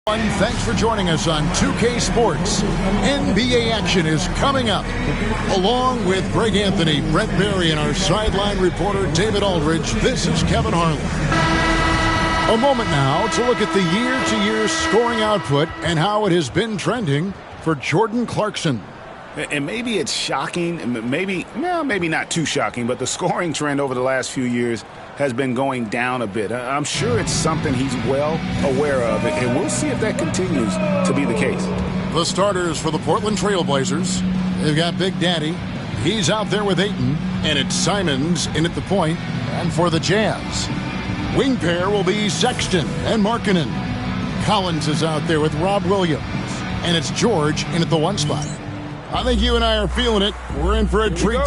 Thanks for joining us on 2K Sports. NBA action is coming up. Along with Greg Anthony, Brent Berry, and our sideline reporter David Aldridge, this is Kevin Harlan. A moment now to look at the year-to-year scoring output and how it has been trending for Jordan Clarkson. And maybe it's shocking, maybe not too shocking, but the scoring trend over the last few years has been going down a bit. I'm sure it's something he's well aware of, and we'll see if that continues to be the case. The starters for the Portland Trailblazers, they've got Big Daddy. He's out there with Ayton, and it's Simons in at the point. And for the Jazz, wing pair will be Sexton and Markkanen. Collins is out there with Rob Williams, and it's George in at the one spot. I think you and I are feeling it. We're in for a treat.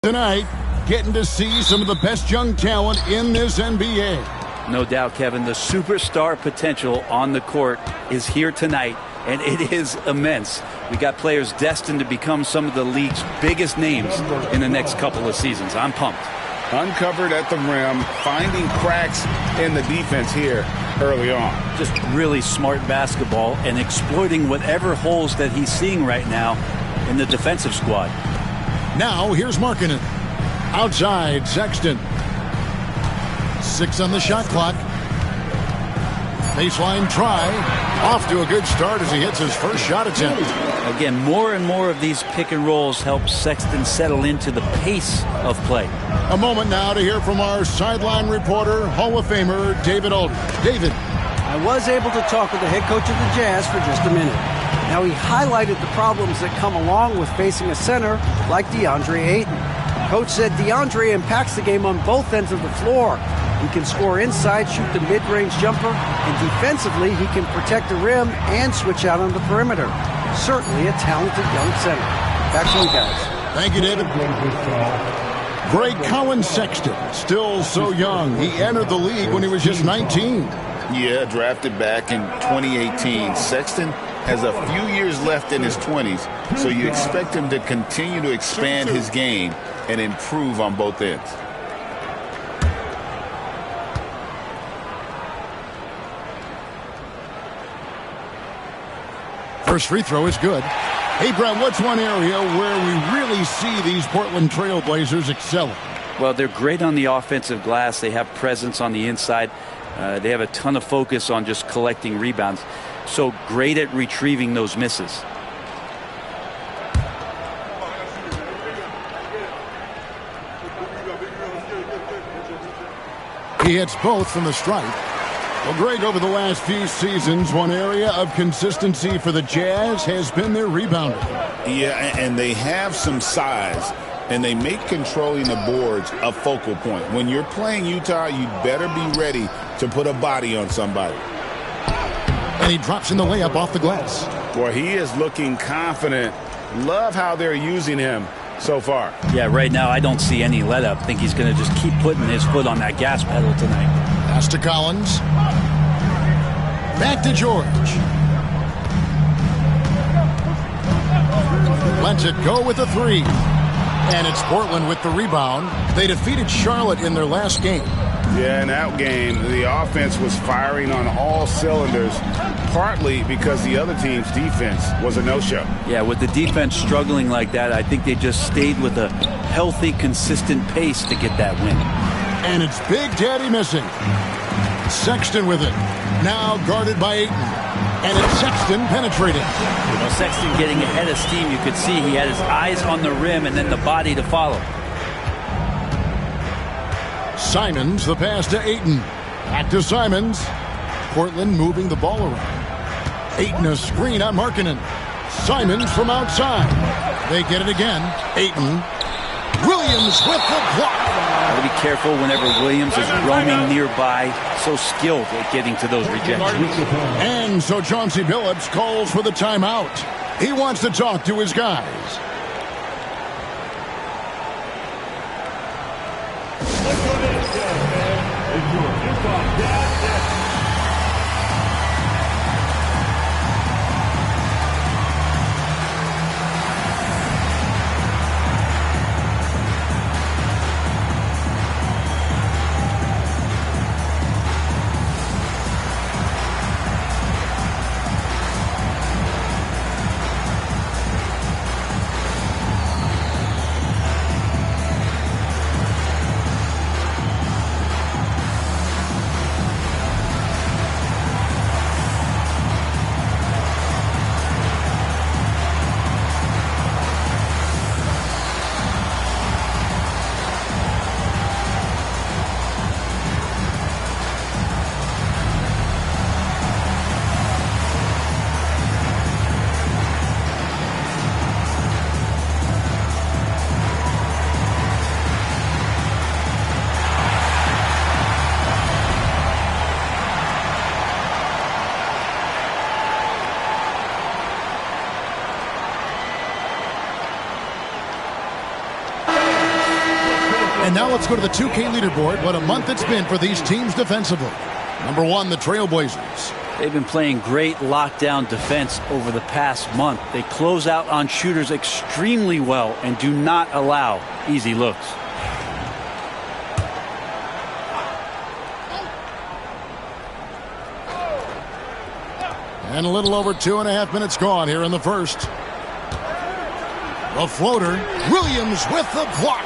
Tonight, getting to see some of the best young talent in this NBA. No doubt, Kevin, the superstar potential on the court is here tonight, and it is immense. We got players destined to become some of the league's biggest names in the next couple of seasons. I'm pumped. Uncovered at the rim, finding cracks in the defense here early on. Just really smart basketball and exploiting whatever holes that he's seeing right now in the defensive squad. Now, here's Markkanen. Outside, Sexton. 6 on the shot clock. Baseline try. Off to a good start as he hits his first shot attempt. Again, more and more of these pick and rolls help Sexton settle into the pace of play. A moment now to hear from our sideline reporter, Hall of Famer David Aldridge. David. I was able to talk with the head coach of the Jazz for just a minute. Now, he highlighted the problems that come along with facing a center like DeAndre Ayton. Coach said DeAndre impacts the game on both ends of the floor. He can score inside, shoot the mid-range jumper, and defensively, he can protect the rim and switch out on the perimeter. Certainly a talented young center. Back to you guys. Thank you, David. Great Colin Sexton, still so young. He entered the league when he was just 19. Yeah, drafted back in 2018. Sexton has a few years left in his 20s, so you expect him to continue to expand his game and improve on both ends. First free throw is good. Hey, Brad, what's one area where we really see these Portland Trail Blazers excelling? Well, they're great on the offensive glass. They have presence on the inside. They have a ton of focus on just collecting rebounds. So great at retrieving those misses. He hits both from the stripe. Well, Greg, over the last few seasons, one area of consistency for the Jazz has been their rebounding. Yeah, and they have some size, and they make controlling the boards a focal point. When you're playing Utah, you better be ready to put a body on somebody. And he drops in the layup off the glass. Boy, he is looking confident. Love how they're using him so far. Yeah, right now I don't see any let up. I think he's going to just keep putting his foot on that gas pedal tonight. Pass to Collins. Back to George. Lets it go with a three. And it's Portland with the rebound. They defeated Charlotte in their last game. Yeah, in that game, the offense was firing on all cylinders, partly because the other team's defense was a no-show. Yeah, with the defense struggling like that, I think they just stayed with a healthy, consistent pace to get that win. And it's Big Daddy missing. Sexton with it. Now guarded by Ayton. And it's Sexton penetrating. You know, Sexton getting ahead of steam. You could see he had his eyes on the rim and then the body to follow. Simons, the pass to Ayton. Back to Simons. Portland moving the ball around. Ayton a screen on Markkanen. Simons from outside. They get it again. Ayton. Williams with the block. Got to be careful whenever Williams is roaming nearby. So skilled at getting to those rejections. And so Chauncey Billups calls for the timeout. He wants to talk to his guys. And now let's go to the 2K leaderboard. What a month it's been for these teams defensively. Number one, the Trailblazers. They've been playing great lockdown defense over the past month. They close out on shooters extremely well and do not allow easy looks. And a little over 2.5 minutes gone here in the first. The floater. Williams with the block.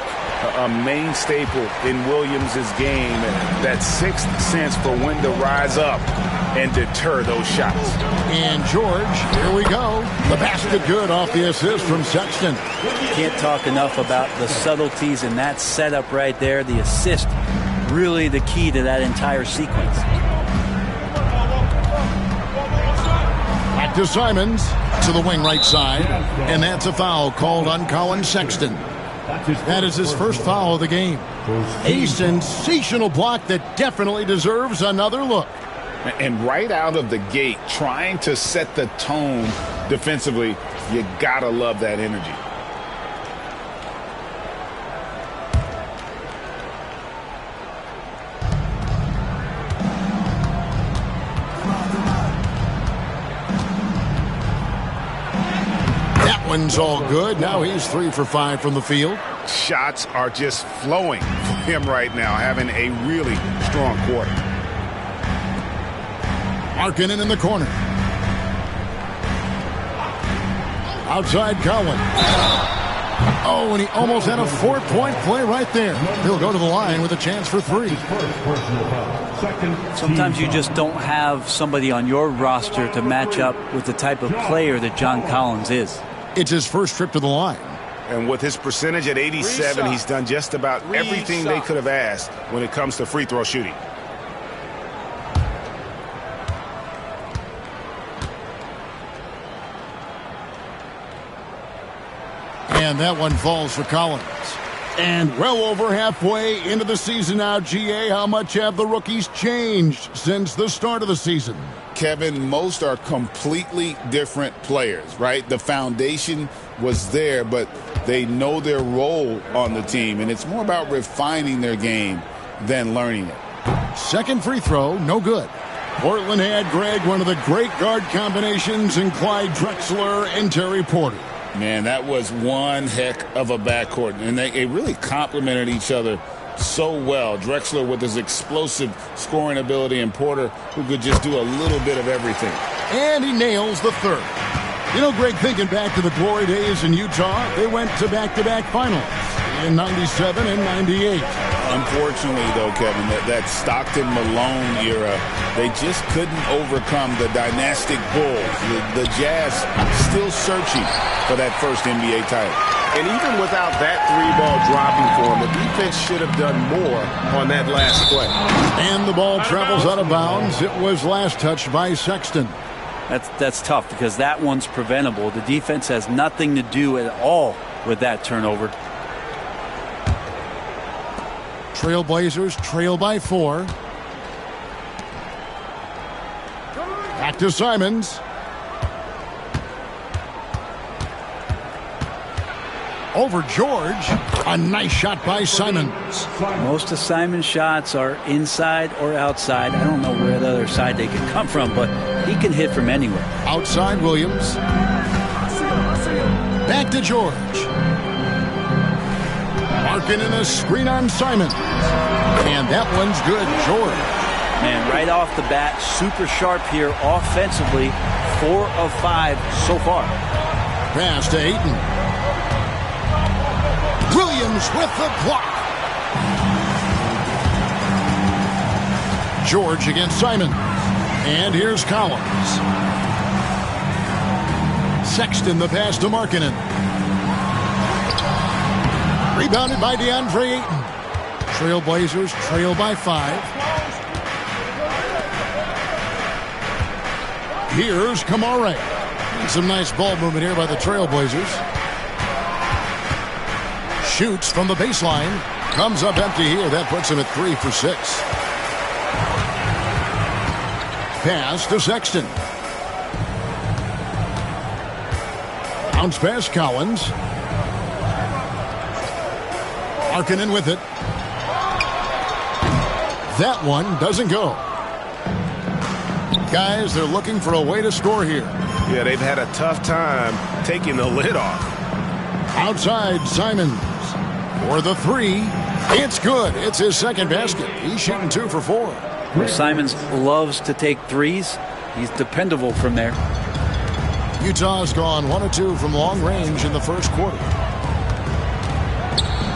A main staple in Williams' game, that sixth sense for when to rise up and deter those shots. And George, here we go. The basket good off the assist from Sexton. Can't talk enough about the subtleties in that setup right there. The assist, really the key to that entire sequence. Back to to Simons to the wing right side. And that's a foul called on Colin Sexton. That is his first foul of the game. A sensational block that definitely deserves another look. And right out of the gate, trying to set the tone defensively, you gotta love that energy. That one's all good. Now he's 3 for 5 from the field. Shots are just flowing for him right now, having a really strong quarter. Markkanen in the corner. Outside Cowan. Oh, and he almost had a 4-point play right there. He'll go to the line with a chance for 3. Sometimes you just don't have somebody on your roster to match up with the type of player that John Collins is. It's his first trip to the line. And with his percentage at 87, he's done just about everything they could have asked when it comes to free throw shooting. And that one falls for Collins. And well over halfway into the season now, GA, how much have the rookies changed since the start of the season? Kevin, most are completely different players, right? The foundation was there, but they know their role on the team, and it's more about refining their game than learning it. Second free throw, no good. Portland had, Greg, one of the great guard combinations in Clyde Drexler and Terry Porter. Man, that was one heck of a backcourt, and they really complemented each other so well. Drexler with his explosive scoring ability, and Porter who could just do a little bit of everything. And he nails the third. You know, Greg, thinking back to the glory days in Utah, they went to back-to-back finals in 97 and 98. Unfortunately, though, Kevin, that Stockton-Malone era, they just couldn't overcome the dynastic Bulls. The Jazz still searching for that first NBA title. And even without that three-ball dropping for him, the defense should have done more on that last play. And the ball travels out of bounds. It was last touched by Sexton. That's tough because that one's preventable. The defense has nothing to do at all with that turnover. Trailblazers trail by 4. Back to Simons. Over George. A nice shot by Simons. Most of Simon's shots are inside or outside. I don't know where the other side they can come from, but he can hit from anywhere. Outside Williams. Back to George. Markkanen a screen on Simons. And that one's good. George. Man, right off the bat, super sharp here offensively. 4 of 5 so far. Pass to Ayton. Williams with the block. George against Simon. And here's Collins. Sexton the pass to Markkanen. Rebounded by DeAndre Ayton. Trailblazers trail by 5. Here's Kamare. And some nice ball movement here by the Trailblazers. Shoots from the baseline. Comes up empty here. That puts him at 3 for 6. Pass to Sexton. Bounce pass Collins. Markkanen with it. That one doesn't go. Guys, they're looking for a way to score here. Yeah, they've had a tough time taking the lid off. Outside Simons for the 3. It's good. It's his second basket. He's shooting 2 for 4. Well, Simons loves to take threes. He's dependable from there. Utah's gone 1 of 2 from long range in the first quarter.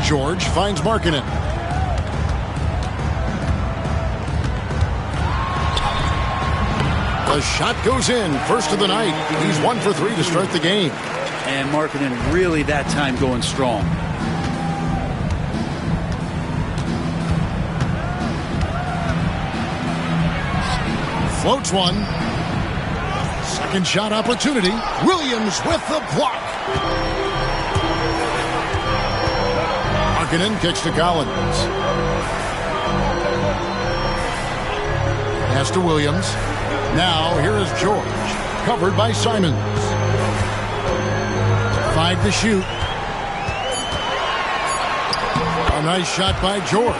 George finds Markkanen. The shot goes in. First of the night. He's 1 for 3 to start the game. And Markkanen really that time going strong. Floats one. Second shot opportunity. Williams with the block. Markkanen kicks to Collins. Pass to Williams. Now here is George. Covered by Simons. 5 to shoot. A nice shot by George.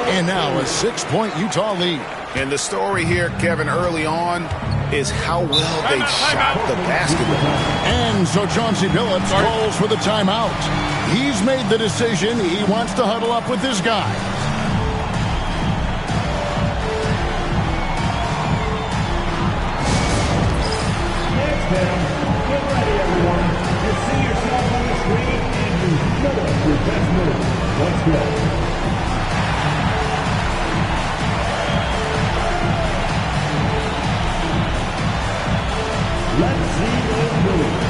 And now a 6-point Utah lead. And the story here, Kevin, early on is how well they shot the basketball. And so Chauncey Billups calls for the timeout. He's made the decision. He wants to huddle up with his guys. Get ready, everyone. You see yourself on the screen and you know your best move. Let's go. Let's see those moves.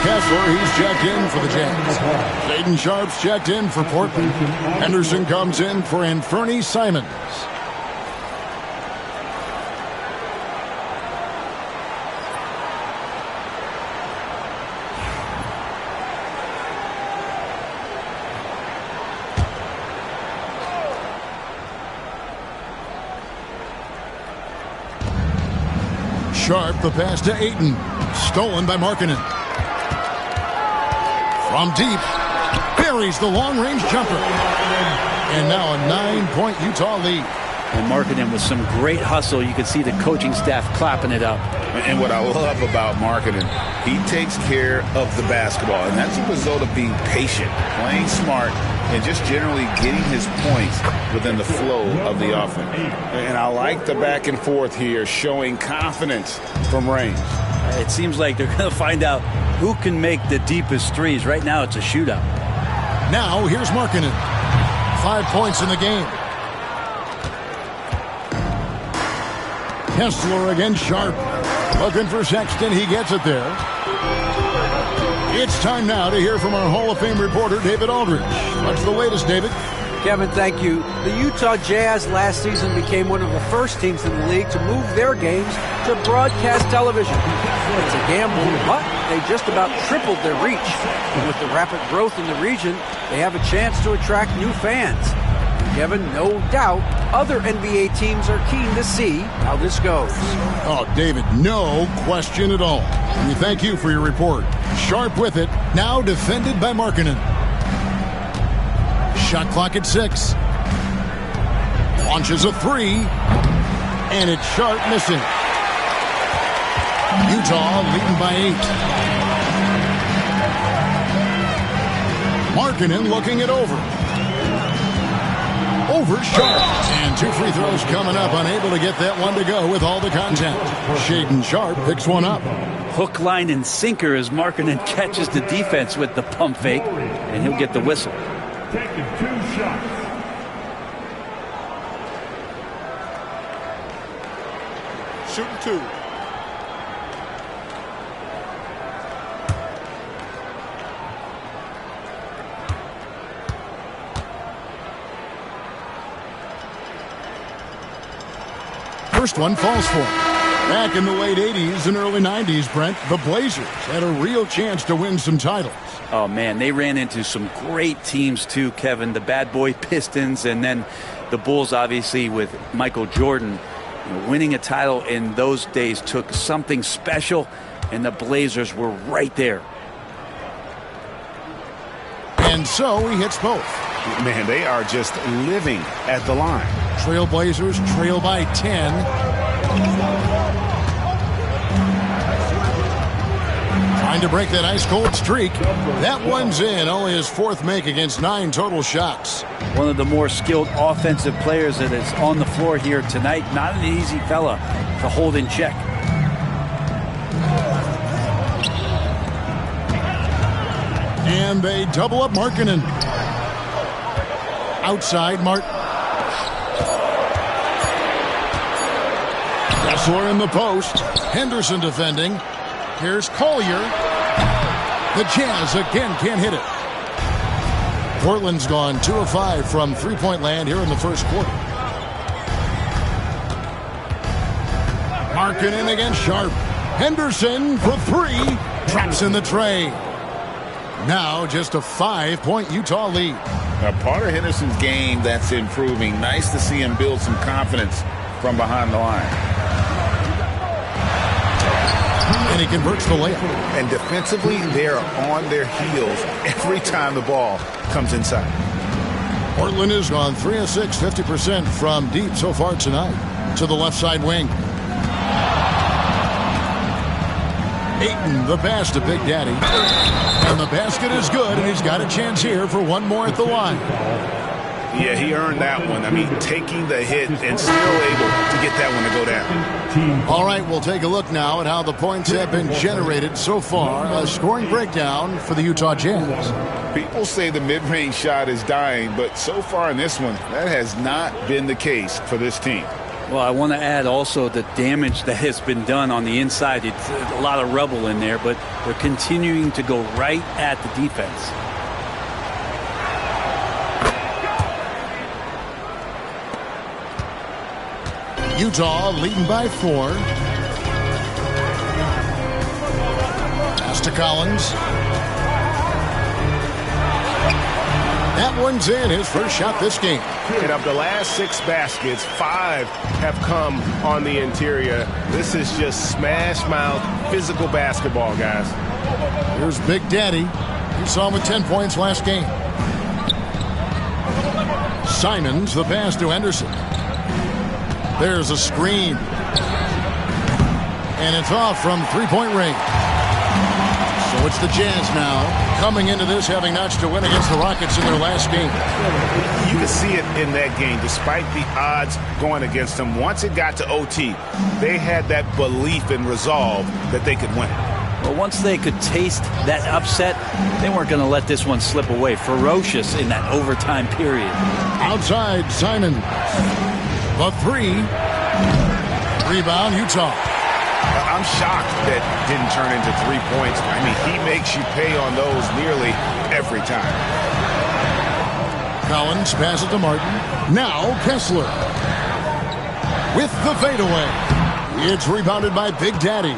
Kessler, he's checked in for the Jazz. Shaedon Sharpe's checked in for Portland. Henderson comes in for Anthony Simons. Sharpe, the pass to Ayton. Stolen by Markkanen. From deep, buries the long-range jumper. And now a 9-point Utah lead. And Markkanen with some great hustle. You can see the coaching staff clapping it up. And what I love about Markkanen, he takes care of the basketball. And that's a result of being patient, playing smart, and just generally getting his points within the flow of the offense. And I like the back and forth here, showing confidence from range. It seems like they're going to find out who can make the deepest threes. Right now, it's a shootout. Now, here's Markkanen. 5 points in the game. Kessler against Sharpe. Looking for Sexton. He gets it there. It's time now to hear from our Hall of Fame reporter, David Aldridge. What's the latest, David? Kevin, thank you. The Utah Jazz last season became one of the first teams in the league to move their games to broadcast television. It's a gamble, but they just about tripled their reach. And with the rapid growth in the region, they have a chance to attract new fans. And Kevin, no doubt, other NBA teams are keen to see how this goes. Oh, David, no question at all. And we thank you for your report. Sharpe with it, now defended by Markkanen. Shot clock at 6. Launches a 3. And it's Sharpe missing. Utah leading by 8. Markkanen looking it over. Over Sharpe. And 2 free throws coming up. Unable to get that one to go with all the contact. Shaedon Sharpe picks one up. Hook, line, and sinker as Markkanen catches the defense with the pump fake. And he'll get the whistle. Taking 2 shots. Shooting 2. First one falls for him. Back in the late 80s and early 90s, Brent, the Blazers had a real chance to win some titles. Oh, man, they ran into some great teams, too, Kevin. The bad boy Pistons and then the Bulls, obviously, with Michael Jordan. You know, winning a title in those days took something special, and the Blazers were right there. And And so he hits both. Man, they are just living at the line. Trailblazers trail by 10. Trying to break that ice-cold streak. That one's in. Only his fourth make against 9 total shots. One of the more skilled offensive players that is on the floor here tonight. Not an easy fella to hold in check. And they double up Markkanen. Outside, Martin. Kessler in the post. Henderson defending. Here's Collier. The Jazz again can't hit it. Portland's gone 2 of 5 from three-point land here in the first quarter. Markkanen against Sharp. Henderson for 3. Traps in the tray. Now just a 5-point Utah lead. A part of Henderson's game that's improving. Nice to see him build some confidence from behind the line. And he converts the layup. And defensively, they're on their heels every time the ball comes inside. Portland has gone 3 of 6, 50% from deep so far tonight. To the left side wing. Ayton, the pass to Big Daddy. And the basket is good, and he's got a chance here for one more at the line. Yeah, he earned that one. I mean, taking the hit and still able to get that one to go down. All right, we'll take a look now at how the points have been generated so far. A scoring breakdown for the Utah Jazz. People say the mid-range shot is dying, but so far in this one, that has not been the case for this team. Well, I want to add also the damage that has been done on the inside. It's a lot of rubble in there, but they're continuing to go right at the defense. Utah leading by 4. Pass to Collins. That one's in. His first shot this game. And of the last 6 baskets, 5 have come on the interior. This is just smash mouth physical basketball, guys. Here's Big Daddy. You saw him with 10 points last game. Simons, the pass to Henderson. There's a screen. And it's off from three-point range. So it's the Jazz now, coming into this having notched a win against the Rockets in their last game. You can see it in that game, despite the odds going against them. Once it got to OT, they had that belief and resolve that they could win. Well, once they could taste that upset, they weren't going to let this one slip away. Ferocious in that overtime period. Outside, Simon. The 3. Rebound, Utah. I'm shocked that didn't turn into 3 points. I mean, he makes you pay on those nearly every time. Collins passes to Martin. Now Kessler. With the fadeaway. It's rebounded by Big Daddy.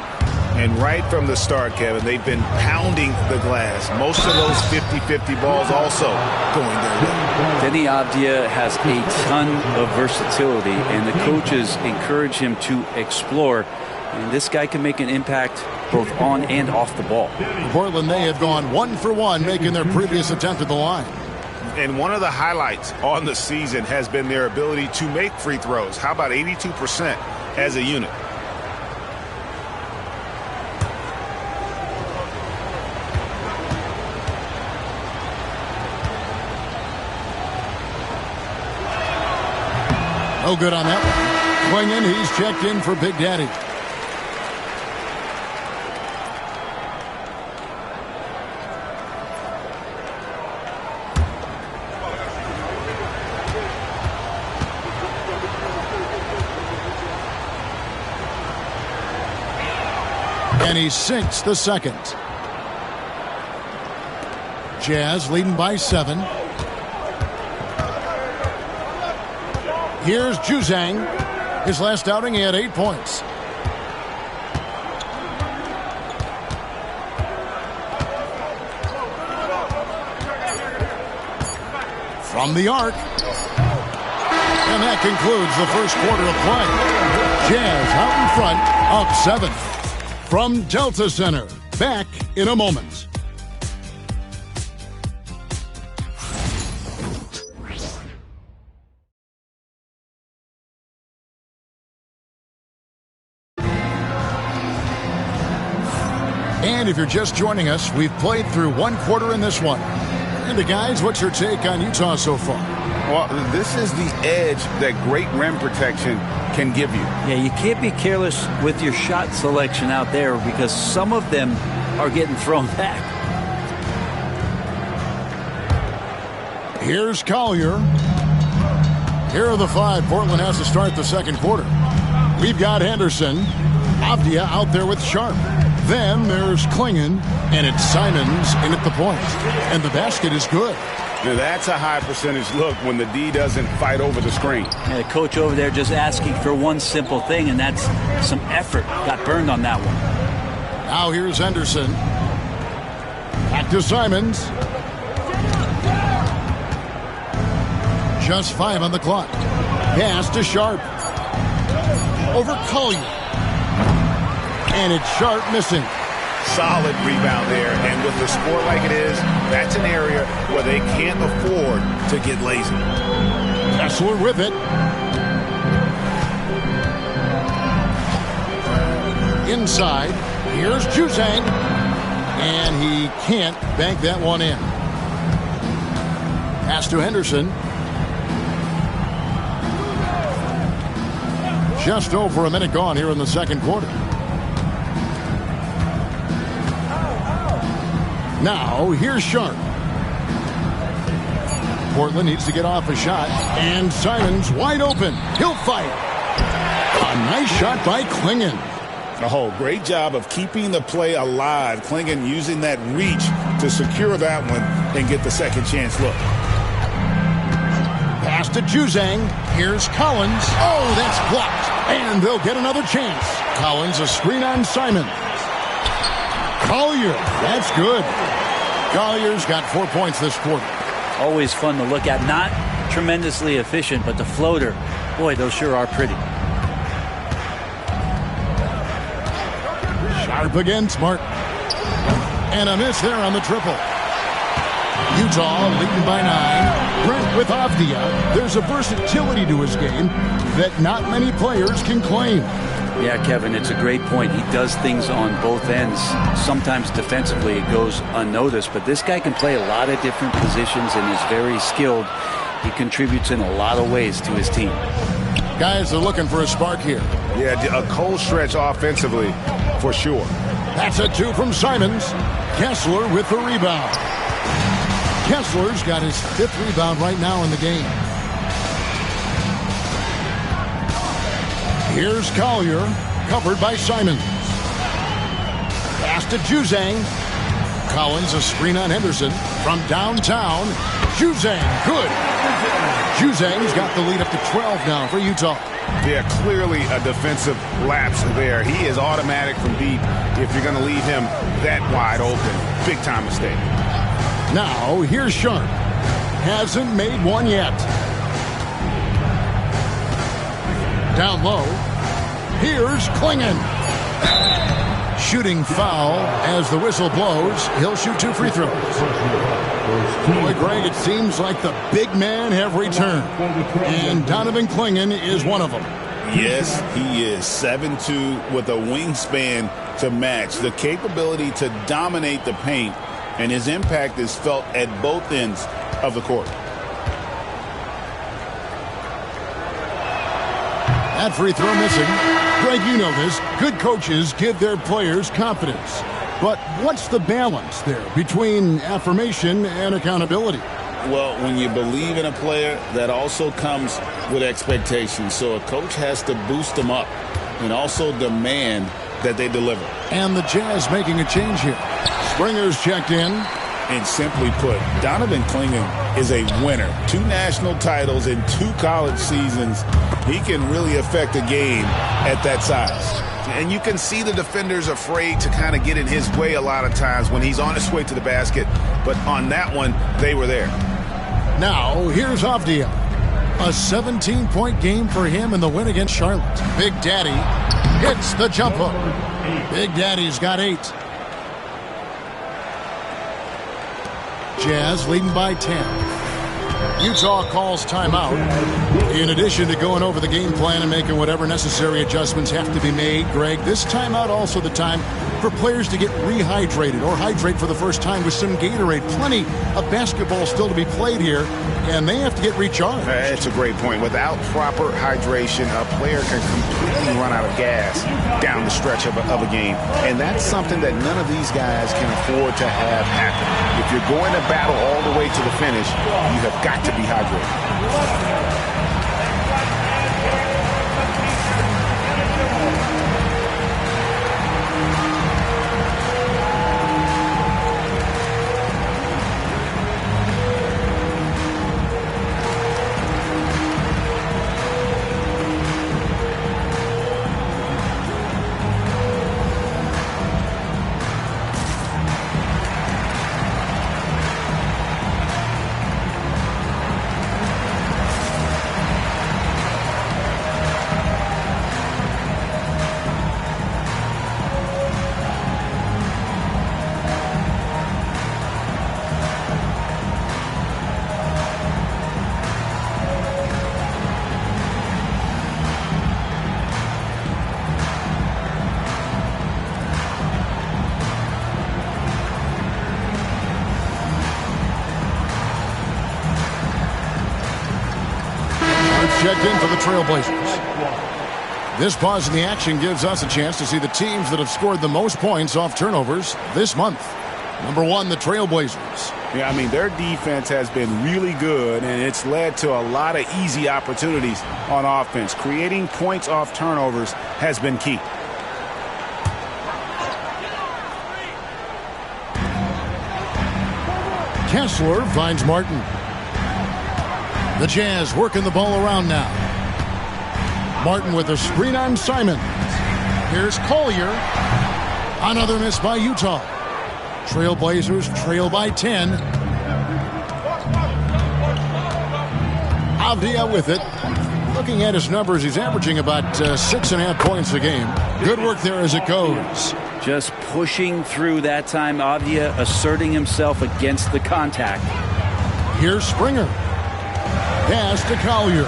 And right from the start, Kevin, they've been pounding the glass. Most of those 50-50 balls also going their way. Denny Avdia has a ton of versatility, and the coaches encourage him to explore. And this guy can make an impact both on and off the ball. Portland, they have gone 1 for 1, making their previous attempt at the line. And one of the highlights on the season has been their ability to make free throws. How about 82% as a unit? No good on that one. Swinging, he's checked in for Big Daddy. And he sinks the second. Jazz leading by 7. Here's Juzang. His last outing, he had 8 points. From the arc. And that concludes the first quarter of play. Jazz out in front, up 7. From Delta Center, back in a moment. And if you're just joining us, we've played through one quarter in this one. And the guys, what's your take on Utah so far? Well, this is the edge that great rim protection can give you. Yeah, you can't be careless with your shot selection out there because some of them are getting thrown back. Here's Collier. Here are the 5 Portland has to start the second quarter. We've got Henderson. Avdia out there with Sharp. Then there's Klingon, and it's Simons in at the point. And the basket is good. Now that's a high percentage look when the D doesn't fight over the screen. Yeah, the coach over there just asking for one simple thing, and that's some effort. Got burned on that one. Now here's Henderson. Back to Simons. Just 5 on the clock. Pass to Sharp. Over Collier. And it's Sharp missing. Solid rebound there, and with the score like it is, that's an area where they can't afford to get lazy. Kessler with it. Inside, here's Juzang, and he can't bank that one in. Pass to Henderson. Just over a minute gone here in the second quarter. Now, here's Sharp. Portland needs to get off a shot, and Simons wide open. He'll fire. A nice shot by Klingon. Oh, great job of keeping the play alive. Klingon using that reach to secure that one and get the second chance look. Pass to Juzang. Here's Collins. Oh, that's blocked. And they'll get another chance. Collins a screen on Simons. Collier, that's good. Collier's got 4 points this quarter. Always fun to look at. Not tremendously efficient, but the floater, boy, those sure are pretty. Sharp again, Smart. And a miss there on the triple. Utah leading by 9. Brent with Avdia. There's a versatility to his game that not many players can claim. Yeah, Kevin, it's a great point. He does things on both ends. Sometimes defensively it goes unnoticed, but this guy can play a lot of different positions and is very skilled. He contributes in a lot of ways to his team. Guys are looking for a spark here. Yeah, a cold stretch offensively for sure. That's a 2 from Simons. Kessler with the rebound. Kessler's got his 5th rebound right now in the game. Here's Collier, covered by Simons. Pass to Juzang. Collins a screen on Henderson. From downtown, Juzang, good. Juzang's got the lead up to 12 now for Utah. Yeah, clearly a defensive lapse there. He is automatic from deep if you're going to leave him that wide open. Big time mistake. Now, here's Sharp. Hasn't made one yet. Down low. Here's Klingon. Shooting foul as the whistle blows. He'll shoot 2 free throws. Boy, Greg, it seems like the big men have returned. And Donovan Klingon is one of them. Yes, he is. 7'2" with a wingspan to match. The capability to dominate the paint, and his impact is felt at both ends of the court. That free throw missing. Greg, you know this. Good coaches give their players confidence. But what's the balance there between affirmation and accountability? Well, when you believe in a player, that also comes with expectations. So a coach has to boost them up and also demand that they deliver. And the Jazz making a change here. Springer's checked in. And simply put, Donovan Klingon is a winner. 2 national titles in 2 college seasons. He can really affect a game at that size. And you can see the defenders afraid to kind of get in his way a lot of times when he's on his way to the basket. But on that one, they were there. Now, here's Avdia. A 17-point game for him in the win against Charlotte. Big Daddy hits the jump hook. Big Daddy's got 8. Jazz leading by 10. Utah calls timeout. In addition to going over the game plan and making whatever necessary adjustments have to be made, Greg, this timeout also the time for players to get rehydrated or hydrate for the first time with some Gatorade. Plenty of basketball still to be played here, and they have to get recharged. That's a great point. Without proper hydration, a player can completely run out of gas down the stretch of a game. And that's something that none of these guys can afford to have happen. If you're going to battle all the way to the finish, you have got to be hydrated. Checked in for the Trailblazers. This pause in the action gives us a chance to see the teams that have scored the most points off turnovers this month. Number 1, the Trailblazers. Yeah, I mean, their defense has been really good, and it's led to a lot of easy opportunities on offense. Creating points off turnovers has been key. Kessler finds Martin. The Jazz working the ball around now. Martin with a screen on Simon. Here's Collier. Another miss by Utah. Trailblazers trail by 10. Avdia with it. Looking at his numbers, he's averaging about 6.5 points a game. Good work there as it goes. Just pushing through that time. Avdia asserting himself against the contact. Here's Springer. Pass to Collier.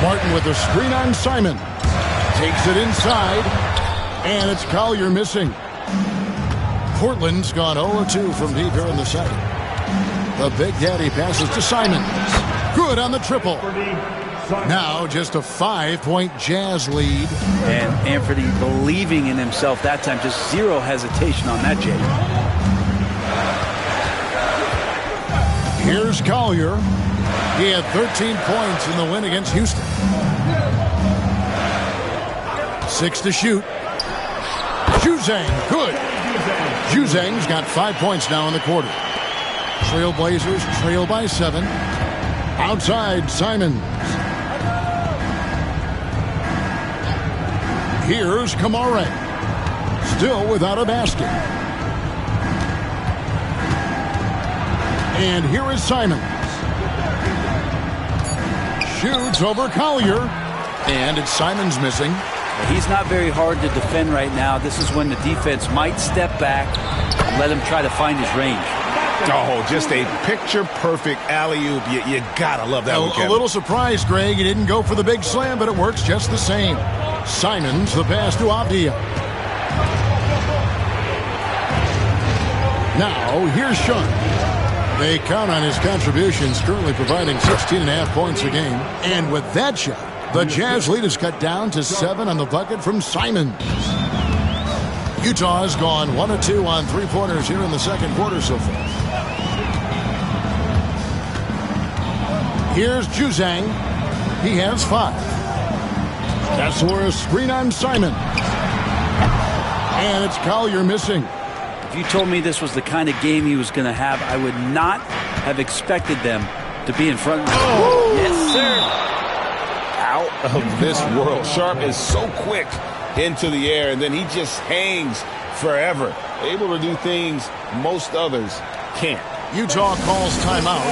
Martin with a screen on Simon. Takes it inside. And it's Collier missing. Portland's gone 0-2 from deep here in the second. The Big Daddy passes to Simons. Good on the triple. Now just a 5-point Jazz lead. And Anthony believing in himself that time. Just zero hesitation on that, Jay. Here's Collier. He had 13 points in the win against Houston. 6 to shoot. Juzang, good. Juzang's got 5 points now in the quarter. Trailblazers trail by 7. Outside, Simons. Here's Kamare. Still without a basket. And here is Simons. Shoots over Collier. And it's Simons missing. He's not very hard to defend right now. This is when the defense might step back and let him try to find his range. Oh, just a picture-perfect alley-oop. You gotta love that one, Kevin. A little surprised, Greg. He didn't go for the big slam, but it works just the same. Simons, the pass to Avdia. Now, here's Sean. They count on his contributions, currently providing 16.5 points a game. And with that shot, the Jazz lead is cut down to 7 on the bucket from Simons. Utah has gone 1-2 on three-pointers here in the second quarter so far. Here's Juzang. He has 5. Kessler, a screen on Simon. And it's Collier missing. If you told me this was the kind of game he was going to have, I would not have expected them to be in front. Oh, yes, sir. Out of this world. Sharp is so quick into the air, and then he just hangs forever. Able to do things most others can't. Utah calls timeout.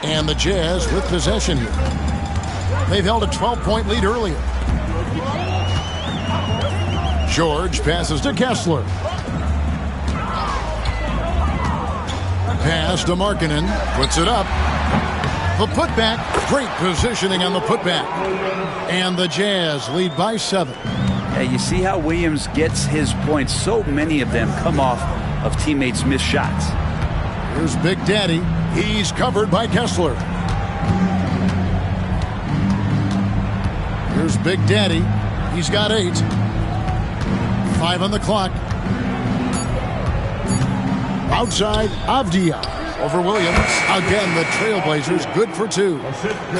And the Jazz with possession here. They've held a 12-point lead earlier. George passes to Kessler. Pass to Markkanen. Puts it up. The putback. Great positioning on the putback. And the Jazz lead by 7. Hey, you see how Williams gets his points. So many of them come off of teammates' missed shots. Here's Big Daddy. He's covered by Kessler. Here's Big Daddy. He's got 8. 5 on the clock. Outside, Avdia over Williams. Again, the Trailblazers good for 2.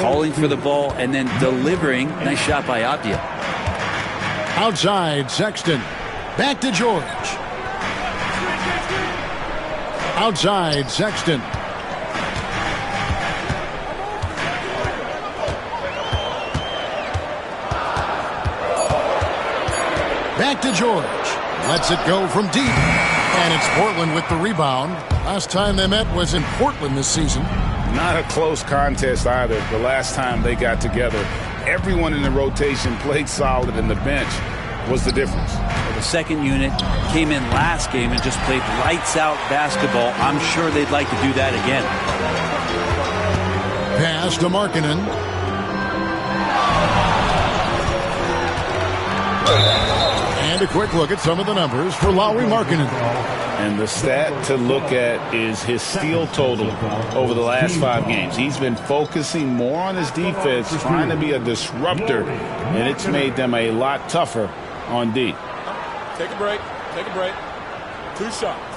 Calling for the ball and then delivering. Nice shot by Avdia. Outside, Sexton. Back to George. Outside, Sexton. Back to George. Lets it go from deep. And it's Portland with the rebound. Last time they met was in Portland this season. Not a close contest either. The last time they got together, everyone in the rotation played solid, and the bench was the difference. The second unit came in last game and just played lights-out basketball. I'm sure they'd like to do that again. Pass to Markkanen. And a quick look at some of the numbers for Lauri Markkanen. And the stat to look at is his steal total over the last 5 games. He's been focusing more on his defense, trying to be a disruptor, and it's made them a lot tougher on D. Take a break. Take a break. 2 shots.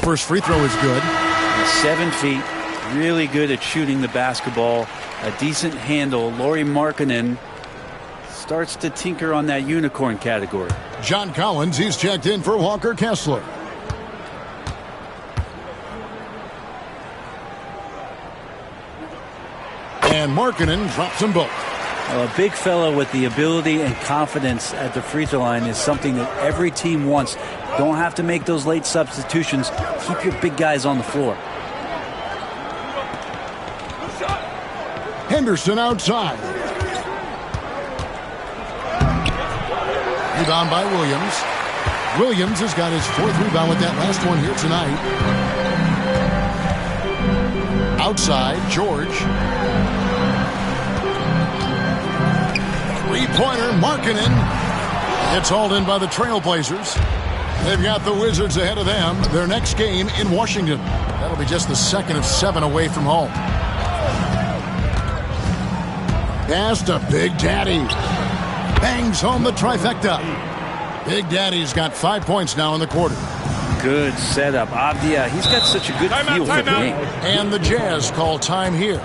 First free throw is good. 7 feet, really good at shooting the basketball. A decent handle. Lauri Markkanen starts to tinker on that unicorn category. John Collins, he's checked in for Walker Kessler. And Markkanen drops them both. Well, a big fellow with the ability and confidence at the free throw line is something that every team wants. Don't have to make those late substitutions. Keep your big guys on the floor. Henderson outside. Rebound by Williams. Williams has got his 4th rebound with that last one here tonight. Outside, George. Three-pointer, Markkanen. It's hauled in by the Trailblazers. They've got the Wizards ahead of them. Their next game in Washington. That'll be just the 2nd of 7 away from home. Pass to Big Daddy. Bangs home the trifecta. Big Daddy's got 5 points now in the quarter. Good setup. Avdia, he's got such a good feel for the game. And the Jazz call time here.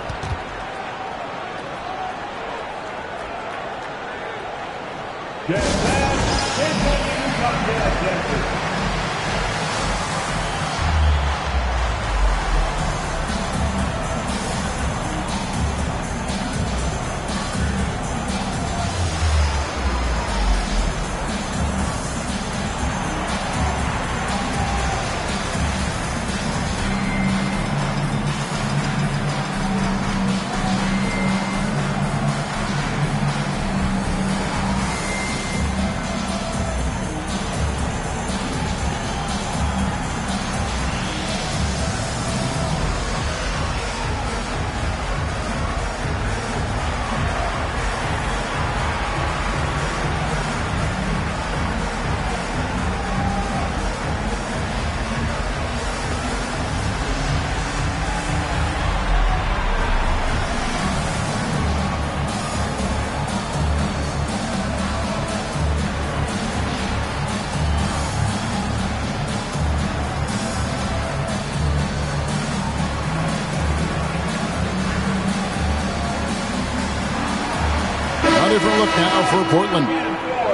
Different look now for Portland.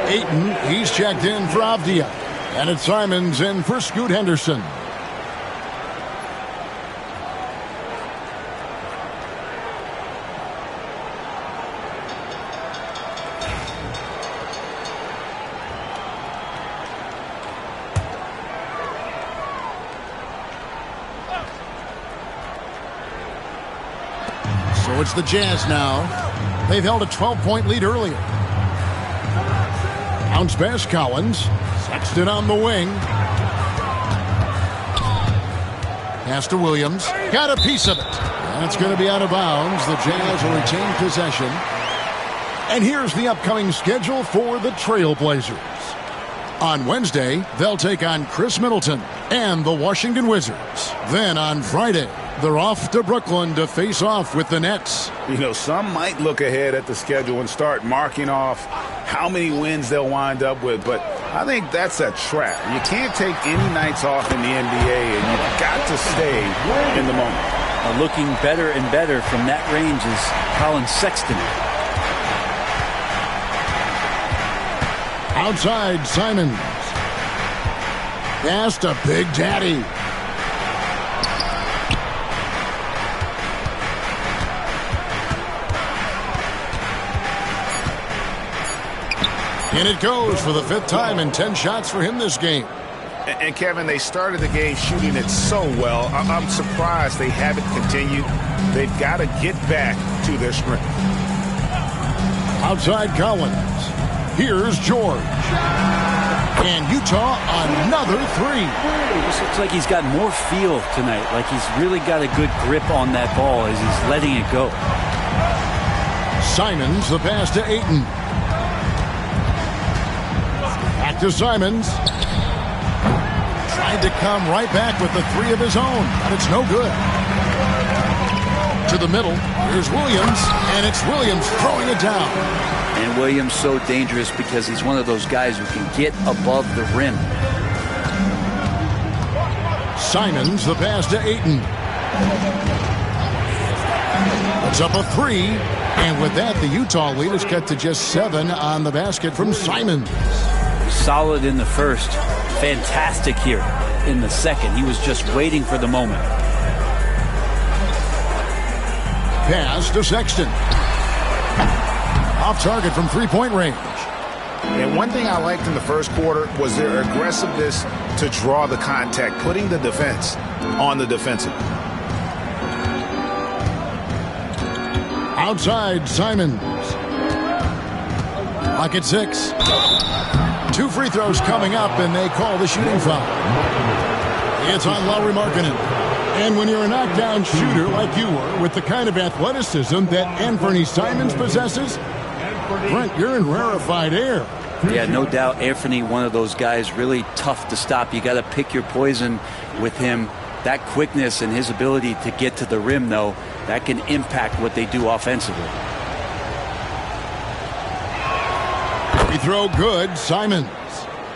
Ayton, he's checked in for Avdia. And it's Simons in for Scoot Henderson. So it's the Jazz now. They've held a 12-point lead earlier. Bounce pass, Collins. Sexton on the wing. Pass to Williams. Got a piece of it. That's going to be out of bounds. The Jazz will retain possession. And here's the upcoming schedule for the Trailblazers. On Wednesday, they'll take on Chris Middleton and the Washington Wizards. Then on Friday, they're off to Brooklyn to face off with the Nets. You know, some might look ahead at the schedule and start marking off how many wins they'll wind up with, but I think that's a trap. You can't take any nights off in the NBA, and you've got to stay in the moment. Looking better and better from that range is Colin Sexton. Outside, Simons. Pass to Big Daddy. And it goes for the 5th time in 10 shots for him this game. And Kevin, they started the game shooting it so well. I'm surprised they haven't continued. They've got to get back to their strength. Outside Collins. Here's George. And Utah another 3. This looks like he's got more feel tonight. Like he's really got a good grip on that ball as he's letting it go. Simons, the pass to Ayton. Back to Simons. Tried to come right back with the 3 of his own, but it's no good. To the middle. Here's Williams, and it's Williams throwing it down. And Williams so dangerous because he's one of those guys who can get above the rim. Simons, the pass to Ayton. Puts up a 3. And with that, the Utah lead is cut to just 7 on the basket from Simons. Solid in the first. Fantastic here in the second. He was just waiting for the moment. Pass to Sexton. Off target from 3-point range. And one thing I liked in the first quarter was their aggressiveness to draw the contact, putting the defense on the defensive. Outside, Simons. Clock at 6. 2 free throws coming up, and they call the shooting foul. It's on Lauri Markkanen. And when you're a knockdown shooter like you were, with the kind of athleticism that Anthony Simons possesses, Brent, you're in rarefied air. Yeah, no doubt Anthony, one of those guys really tough to stop. You got to pick your poison with him. That quickness and his ability to get to the rim, though, that can impact what they do offensively. Free throw good, Simons.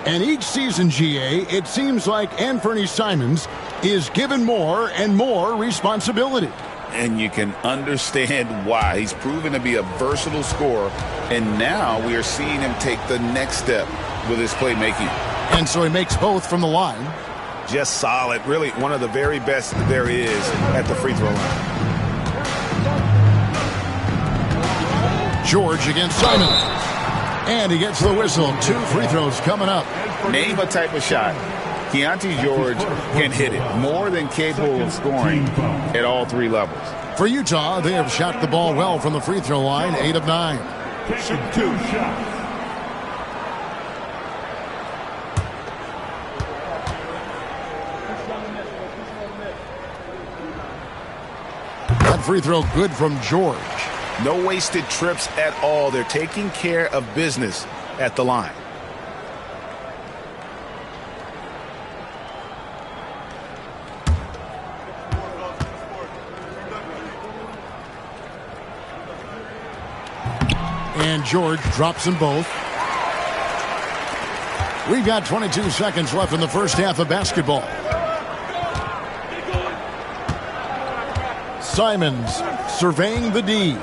And each season, GA, it seems like Anthony Simons is given more and more responsibility. And you can understand why. He's proven to be a versatile scorer, and now we are seeing him take the next step with his playmaking. And so he makes both from the line. Just solid. Really one of the very best there is at the free throw line. George against Simons. And he gets the whistle. 2 free throws coming up. Name a type of shot Keontae George can hit it, more than capable of scoring at all 3 levels. For Utah, they have shot the ball well from the free throw line, 8 of 9. Taking 2 shots. That free throw good from George. No wasted trips at all. They're taking care of business at the line. And George drops them both. We've got 22 seconds left in the first half of basketball. Simons surveying the D.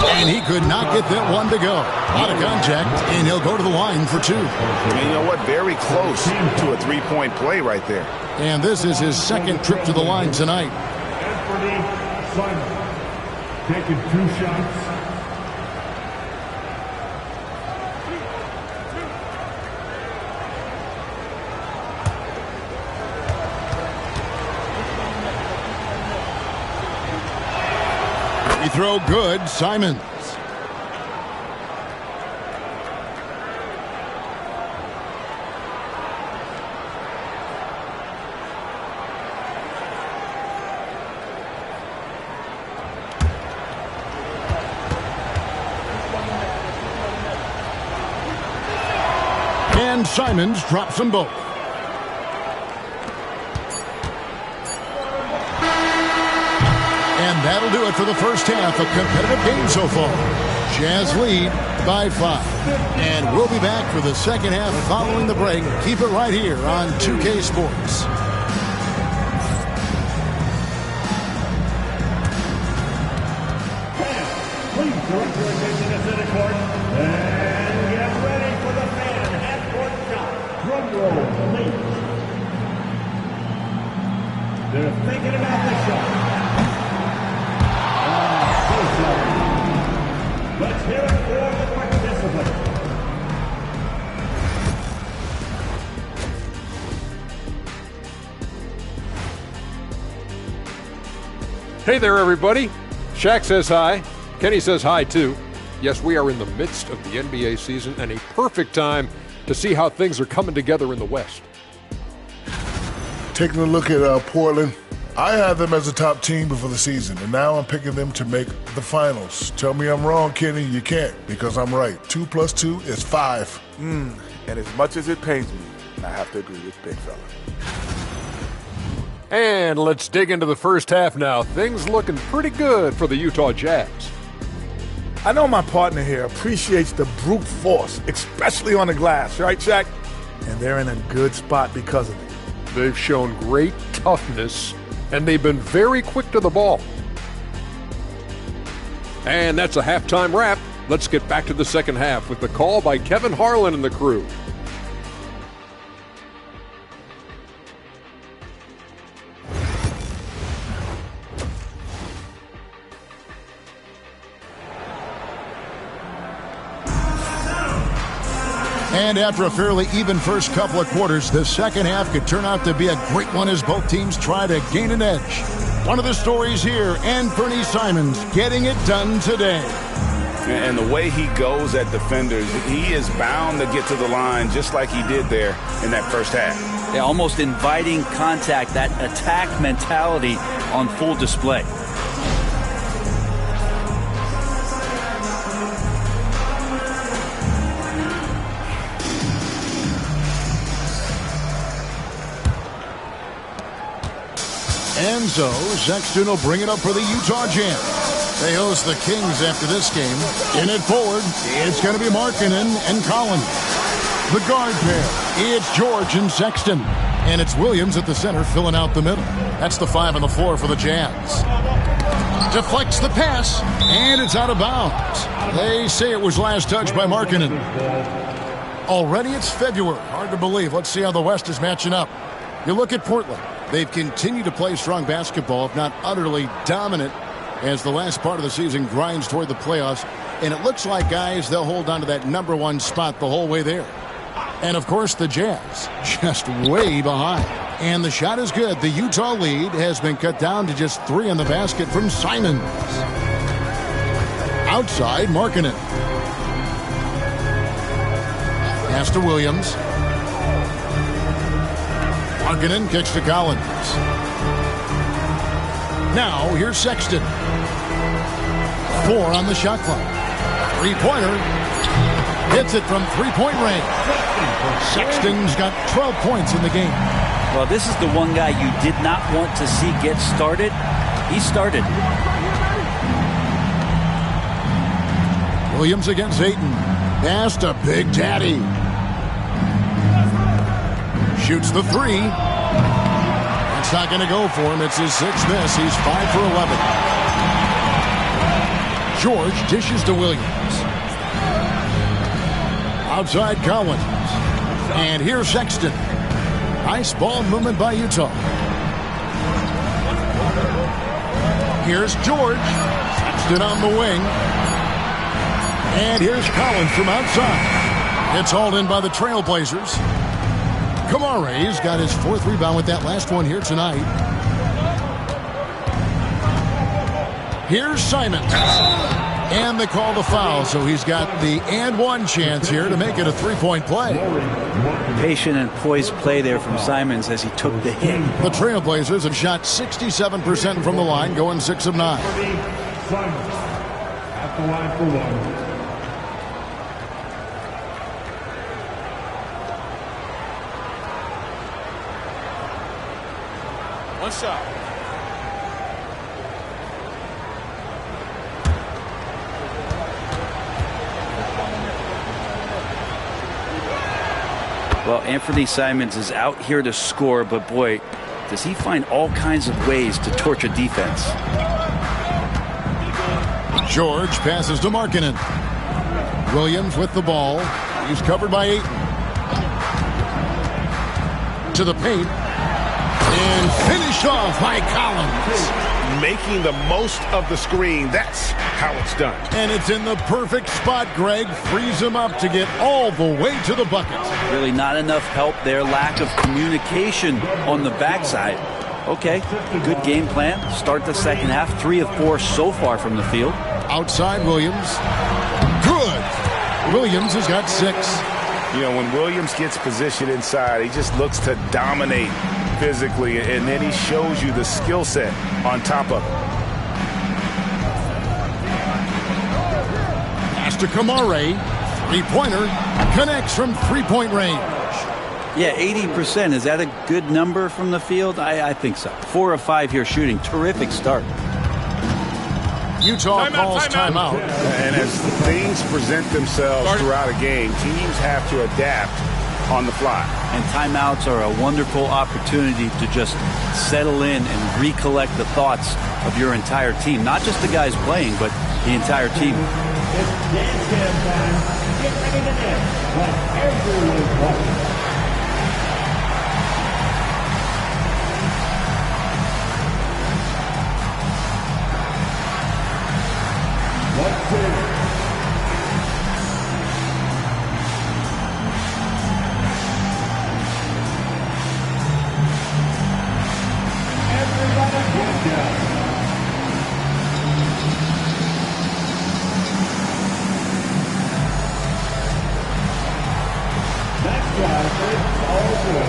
And he could not get that one to go. A lot of contact, and he'll go to the line for 2. And you know what? Very close to a 3-point play right there. And this is his second trip to the line tonight. Anthony Simons taking 2 shots. Free throw good. Simons. And Simons drops them both. And that'll do it for the first half. A competitive game so far. Jazz lead by 5. And we'll be back for the second half following the break. Keep it right here on 2K Sports. Please direct your attention to center court and get ready for the fan half-court shot. Drum roll, please. They're thinking about the shot. Let's hear it for the participant. Hey there, everybody. Shaq says hi. Kenny says hi, too. Yes, we are in the midst of the NBA season and a perfect time to see how things are coming together in the West. Taking a look at Portland, I had them as a top team before the season, and now I'm picking them to make the finals. Tell me I'm wrong, Kenny. You can't, because I'm right. 2 + 2 is 5. And as much as it pains me, I have to agree with Big Fella. And let's dig into the first half now. Things looking pretty good for the Utah Jazz. I know my partner here appreciates the brute force, especially on the glass, right, Shaq? And they're in a good spot because of it. They've shown great toughness, and they've been very quick to the ball. And that's a halftime wrap. Let's get back to the second half with the call by Kevin Harlan and the crew. And after a fairly even first couple of quarters, the second half could turn out to be a great one as both teams try to gain an edge. One of the stories here, Anthony Simons getting it done today. And the way he goes at defenders, he is bound to get to the line just like he did there in that first half. Yeah, almost inviting contact, that attack mentality on full display. And so, Sexton will bring it up for the Utah Jazz. They host the Kings after this game. In it forward, it's going to be Markkanen and Collins. The guard pair, it's George and Sexton. And it's Williams at the center filling out the middle. That's the 5 on the floor for the Jazz. Deflects the pass, and it's out of bounds. They say it was last touched by Markkanen. Already it's February. Hard to believe. Let's see how the West is matching up. You look at Portland. They've continued to play strong basketball, if not utterly dominant, as the last part of the season grinds toward the playoffs. And it looks like, guys, they'll hold on to that #1 spot the whole way there. And, of course, the Jazz just way behind. And the shot is good. The Utah lead has been cut down to just 3 in the basket from Simons. Outside, Markkanen. Pass to Williams. Markkanen kicks to Collins. Now, here's Sexton. 4 on the shot clock. 3-pointer. Hits it from 3-point range. Sexton's got 12 points in the game. Well, this is the one guy you did not want to see get started. He started. Williams against Ayton. Pass to Big Daddy. Shoots the 3. It's not going to go for him. It's his 6th miss. He's 5 for 11. George dishes to Williams. Outside Collins. And here's Sexton. Nice ball movement by Utah. Here's George. Sexton on the wing. And here's Collins from outside. It's hauled in by the Trailblazers. Kamare's got his 4th rebound with that last one here tonight. Here's Simons. And they call the foul, so he's got the and one chance here to make it a three-point play. Patient and poised play there from Simons as he took the hit. The Trailblazers have shot 67% from the line, going 6 of 9. Simons at the line for one. One shot. Well, Anthony Simons is out here to score, but boy, does he find all kinds of ways to torture defense. George passes to Markkanen. Williams with the ball. He's covered by Ayton. To the paint. And finished off by Collins. Making the most of the screen. That's how it's done. And it's in the perfect spot, Greg. Frees him up to get all the way to the bucket. Really not enough help there. Lack of communication on the backside. Okay, good game plan. Start the second half. 3 of 4 so far from the field. Outside Williams. Good. Williams has got 6. You know, when Williams gets positioned inside, he just looks to dominate physically, and then he shows you the skill set on top of it. Pass to Kamare. Three-pointer. Connects from three-point range. Yeah, 80%. Is that a good number from the field? I think so. 4 of 5 here shooting. Terrific start. Utah calls timeout. And as things present themselves throughout a game, teams have to adapt on the fly. And timeouts are a wonderful opportunity to just settle in and recollect the thoughts of your entire team. Not just the guys playing, but the entire team. It's dance cam time. Get ready to dance like everyone's watching. Let's see. Everybody get down. Next drive is all good.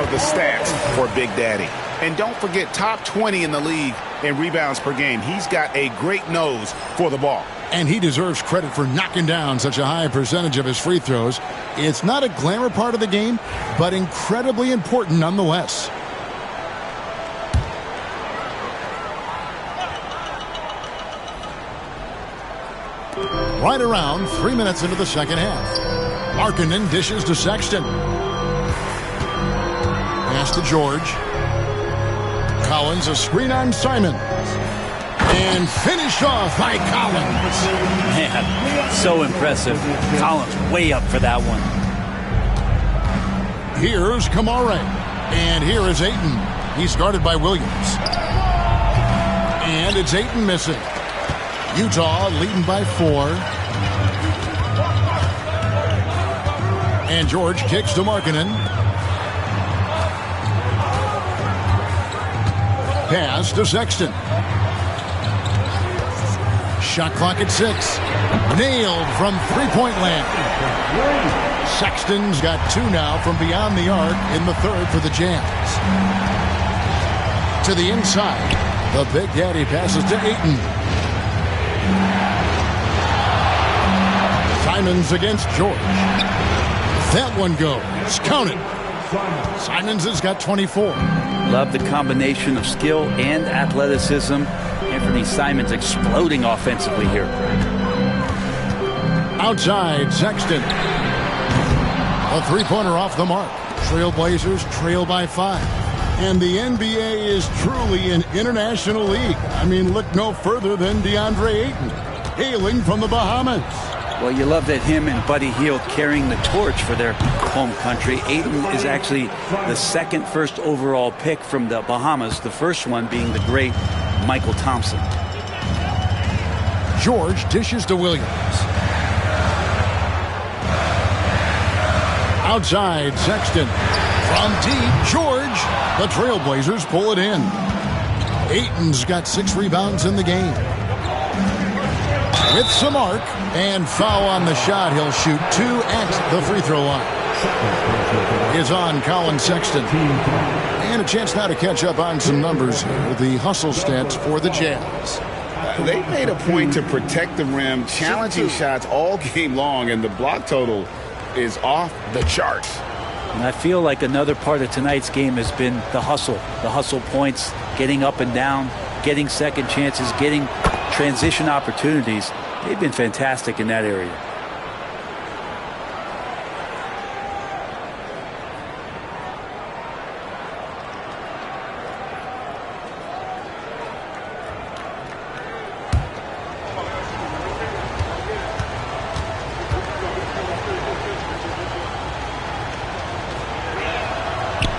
The stats for Big Daddy. And don't forget, top 20 in the league in rebounds per game. He's got a great nose for the ball. And he deserves credit for knocking down such a high percentage of his free throws. It's not a glamour part of the game, but incredibly important nonetheless. Right around 3 minutes into the second half. Markkanen dishes to Sexton. Pass to George. Collins, a screen on Simon. And finished off by Collins. Man, so impressive. Collins way up for that one. Here's Kamare. And here is Ayton. He's guarded by Williams. And it's Ayton missing. Utah leading by 4. And George kicks to Markkanen. Pass to Sexton. Shot clock at 6. Nailed from three-point land. Sexton's got 2 now from beyond the arc in the third for the Jazz. To the inside. The Big Daddy passes to Ayton. Simons against George. That one goes. Count it. Simons has got 24. Love the combination of skill and athleticism. Anthony Simons exploding offensively here. Outside, Sexton. A three-pointer off the mark. Trailblazers trail by 5. And the NBA is truly an international league. I mean, look no further than DeAndre Ayton, hailing from the Bahamas. Well, you love that him and Buddy Hield carrying the torch for their home country. Ayton is actually the second first overall pick from the Bahamas, the first one being the great Michael Thompson. George dishes to Williams. Outside, Sexton. From deep, George. The Trailblazers pull it in. Ayton's got 6 rebounds in the game. With some arc and foul on the shot, he'll shoot 2 at the free throw line. Is on Colin Sexton. And a chance now to catch up on some numbers here. The hustle stats for the Jazz. They made a point to protect the rim, challenging shots all game long, and the block total is off the charts. And I feel like another part of tonight's game has been the hustle points, getting up and down, getting second chances, getting transition opportunities. They've been fantastic in that area.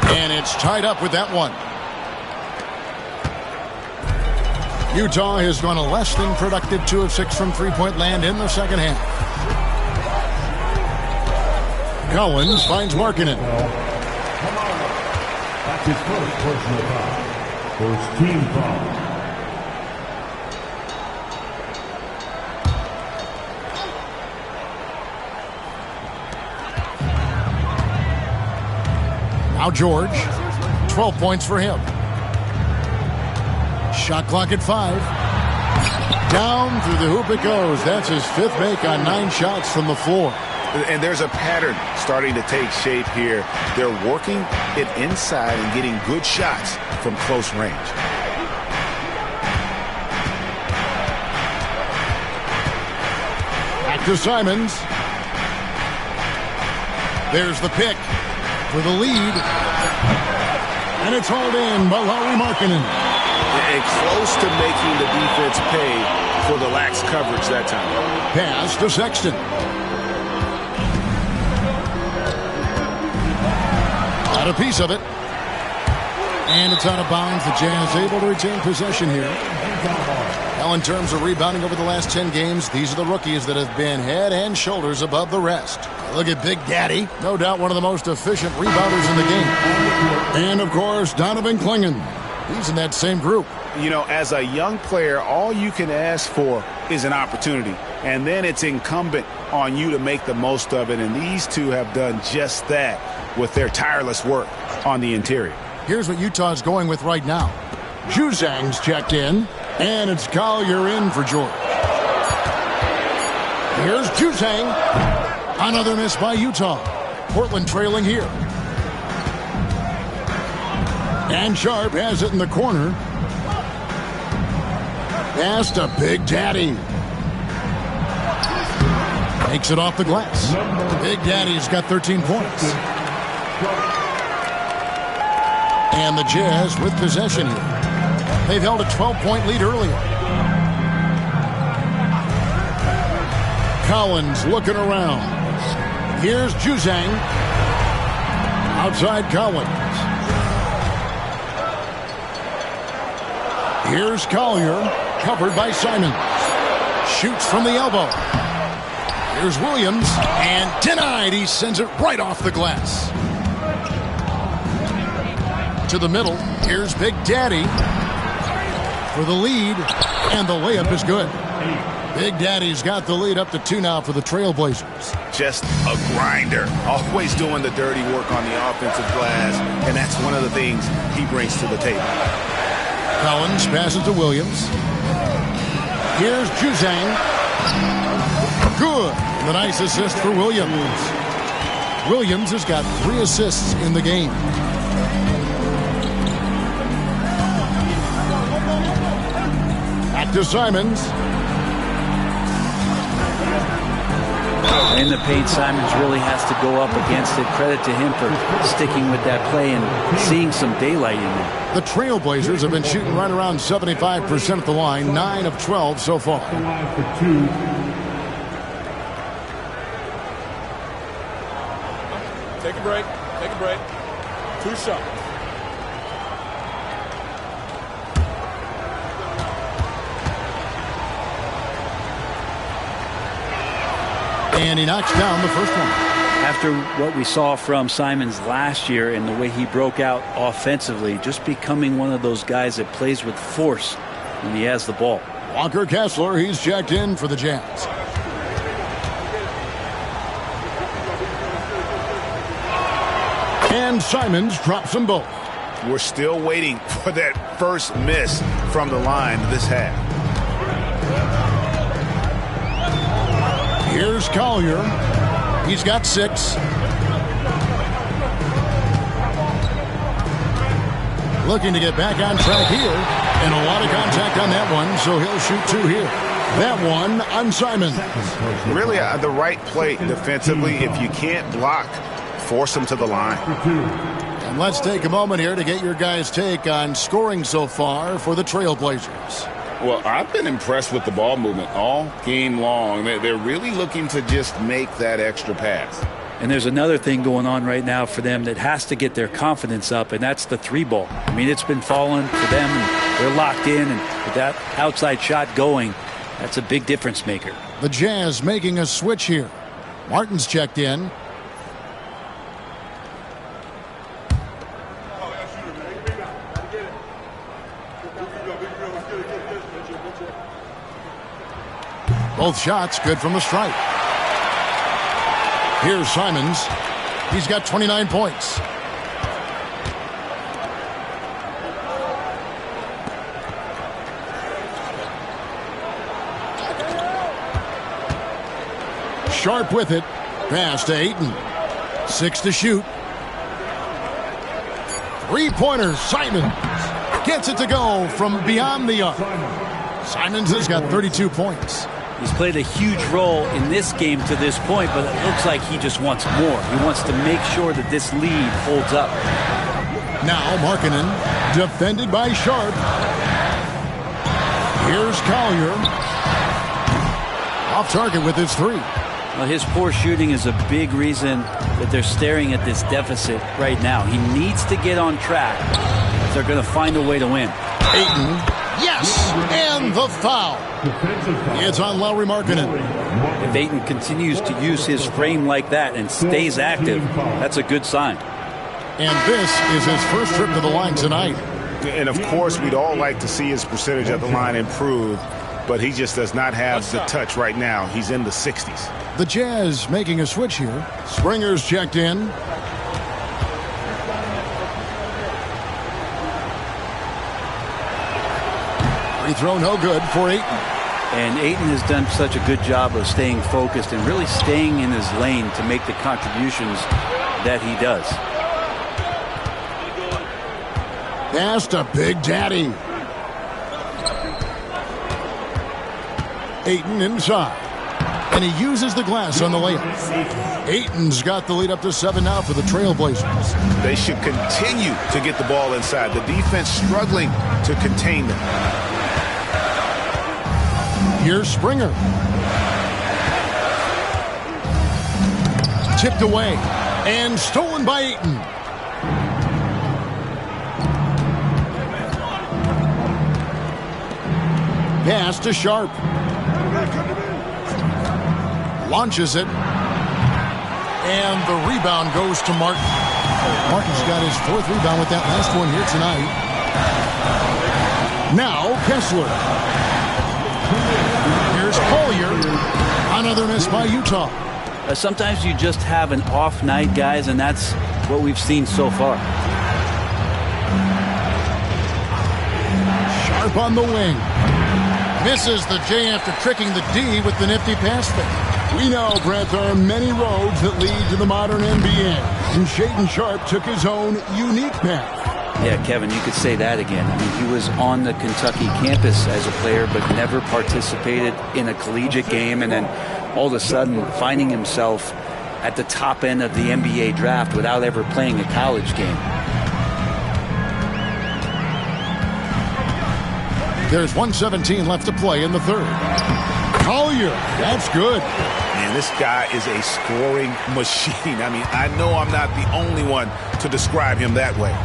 And it's tied up with that one. Utah has gone a less than productive 2 of 6 from three-point land in the second half. Collins finds Markkanen. That's his first personal foul. First team foul. Now George, 12 points for him. Shot clock at 5. Down through the hoop it goes. That's his 5th make on 9 shots from the floor. And there's a pattern starting to take shape here. They're working it inside and getting good shots from close range. Back to Simons. There's the pick for the lead. And it's hauled in by Lauri Markkanen. And close to making the defense pay for the lax coverage that time. Pass to Sexton. Got a piece of it. And it's out of bounds. The Jazz able to retain possession here. Now in terms of rebounding over the last 10 games, these are the rookies that have been head and shoulders above the rest. Look at Big Daddy. No doubt one of the most efficient rebounders in the game. And of course, Donovan Clingan. He's in that same group. You know, as a young player, all you can ask for is an opportunity. And then it's incumbent on you to make the most of it. And these two have done just that with their tireless work on the interior. Here's what Utah's going with right now. Juzang's checked in. And it's Collier in for George. Here's Juzang. Another miss by Utah. Portland trailing here. And Sharp has it in the corner. Pass to Big Daddy. Makes it off the glass. Big Daddy's got 13 points. And the Jazz with possession here. They've held a 12-point lead earlier. Collins looking around. Here's Juzang. Outside Collins. Here's Collier, covered by Simons. Shoots from the elbow. Here's Williams, and denied. He sends it right off the glass. To the middle, here's Big Daddy for the lead, and the layup is good. Big Daddy's got the lead up to 2 now for the Trailblazers. Just a grinder, always doing the dirty work on the offensive glass, and that's one of the things he brings to the table. Collins passes to Williams. Here's Juzang. Good. The nice assist for Williams. Williams has got 3 assists in the game. Back to Simons. In the paint, Simons really has to go up against it. Credit to him for sticking with that play and seeing some daylight in there. The Trailblazers have been shooting right around 75% at the line, 9 of 12 so far. Take a break. Take a break. 2 shots. And he knocks down the first one. After what we saw from Simons last year and the way he broke out offensively, just becoming one of those guys that plays with force when he has the ball. Walker Kessler, he's checked in for the Jazz. And Simons drops them both. We're still waiting for that first miss from the line this half. Here's Collier. He's got 6. Looking to get back on track here. And a lot of contact on that one, so he'll shoot 2 here. That one on Simons. Really the right play defensively. If you can't block, force him to the line. And let's take a moment here to get your guys' take on scoring so far for the Trailblazers. Well, I've been impressed with the ball movement all game long. They're really looking to just make that extra pass. And there's another thing going on right now for them that has to get their confidence up, and that's the 3 ball. I mean, it's been falling for them, and they're locked in, and with that outside shot going, that's a big difference maker. The Jazz making a switch here. Martin's checked in. Both shots good from the stripe. Here's Simons. He's got 29 points. Sharp with it. Pass to Ayton. 6 to shoot. 3-pointer. Simons gets it to go from beyond the arc. Simons has got 32 points. He's played a huge role in this game to this point, but it looks like he just wants more. He wants to make sure that this lead holds up. Now Markkanen, defended by Sharp. Here's Collier. Off target with his 3. Well, his poor shooting is a big reason that they're staring at this deficit right now. He needs to get on track if they're going to find a way to win. Ayton, yes, and the foul. It's on Lauri Markkanen. If Ayton continues to use his frame like that and stays active, that's a good sign. And this is his first trip to the line tonight. And, of course, we'd all like to see his percentage at the line improve, but he just does not have the touch right now. He's in the 60s. The Jazz making a switch here. Springer's checked in. Free throw no good for Ayton. And Ayton has done such a good job of staying focused and really staying in his lane to make the contributions that he does. Pass to Big Daddy. Ayton inside. And he uses the glass on the layup. Ayton's got the lead up to 7 now for the Trailblazers. They should continue to get the ball inside. The defense struggling to contain them. Here's Springer. Tipped away and stolen by Ayton. Pass to Sharp. Launches it. And the rebound goes to Martin. Martin's got his 4th rebound with that last one here tonight. Now Kessler. Here's Collier. Another miss by Utah. Sometimes you just have an off night, guys, and that's what we've seen so far. Sharp on the wing. Misses the J after tricking the D with the nifty pass fake. We know, Brett, there are many roads that lead to the modern NBA. And Shaedon Sharp took his own unique path. Yeah, Kevin, you could say that again. I mean, he was on the Kentucky campus as a player, but never participated in a collegiate game, and then all of a sudden finding himself at the top end of the NBA draft without ever playing a college game. There's 1:17 left to play in the third. Collier, that's good. Man, this guy is a scoring machine. I mean, I know I'm not the only one to describe him that way.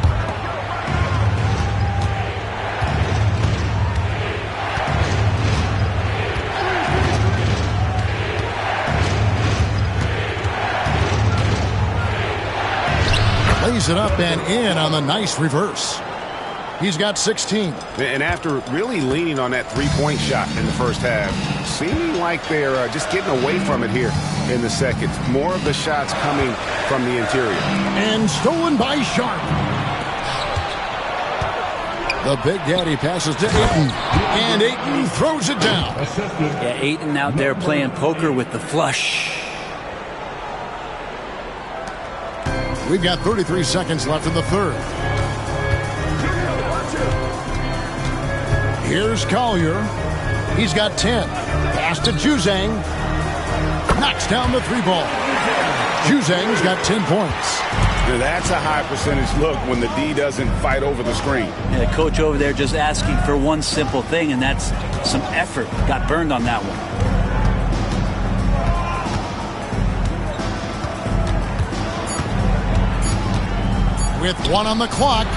Lays it up and in on the nice reverse. He's got 16. And after really leaning on that three-point shot in the first half, seeming like they're just getting away from it here in the second. More of the shots coming from the interior. And stolen by Sharp. The Big Daddy passes to Ayton. And Ayton throws it down. Yeah, Ayton out there playing poker with the flush. We've got 33 seconds left in the third. Here's Collier. He's got 10. Pass to Juzang. Knocks down the three ball. Juzang's got 10 points. Now that's a high percentage look when the D doesn't fight over the screen. Yeah, the coach over there just asking for one simple thing, and that's some effort. Got burned on that one. With one on the clock.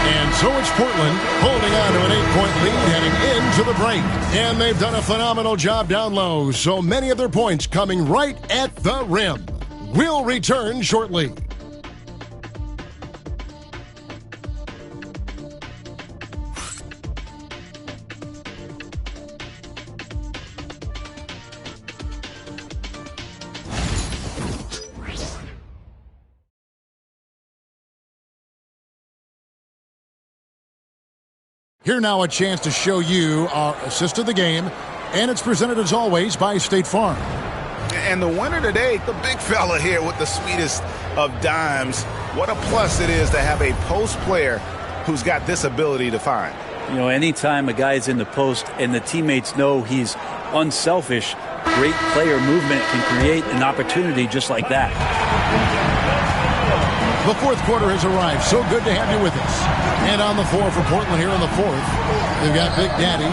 And so it's Portland holding on to an 8-point lead heading into the break. And they've done a phenomenal job down low. So many of their points coming right at the rim. We'll return shortly. Here now a chance to show you our assist of the game, and it's presented as always by State Farm. And the winner today, the big fella here with the sweetest of dimes. What a plus it is to have a post player who's got this ability to find. You know, anytime a guy's in the post and the teammates know he's unselfish, great player movement can create an opportunity just like that. The fourth quarter has arrived. So good to have you with us. And on the floor for Portland here in the fourth, they've got Big Daddy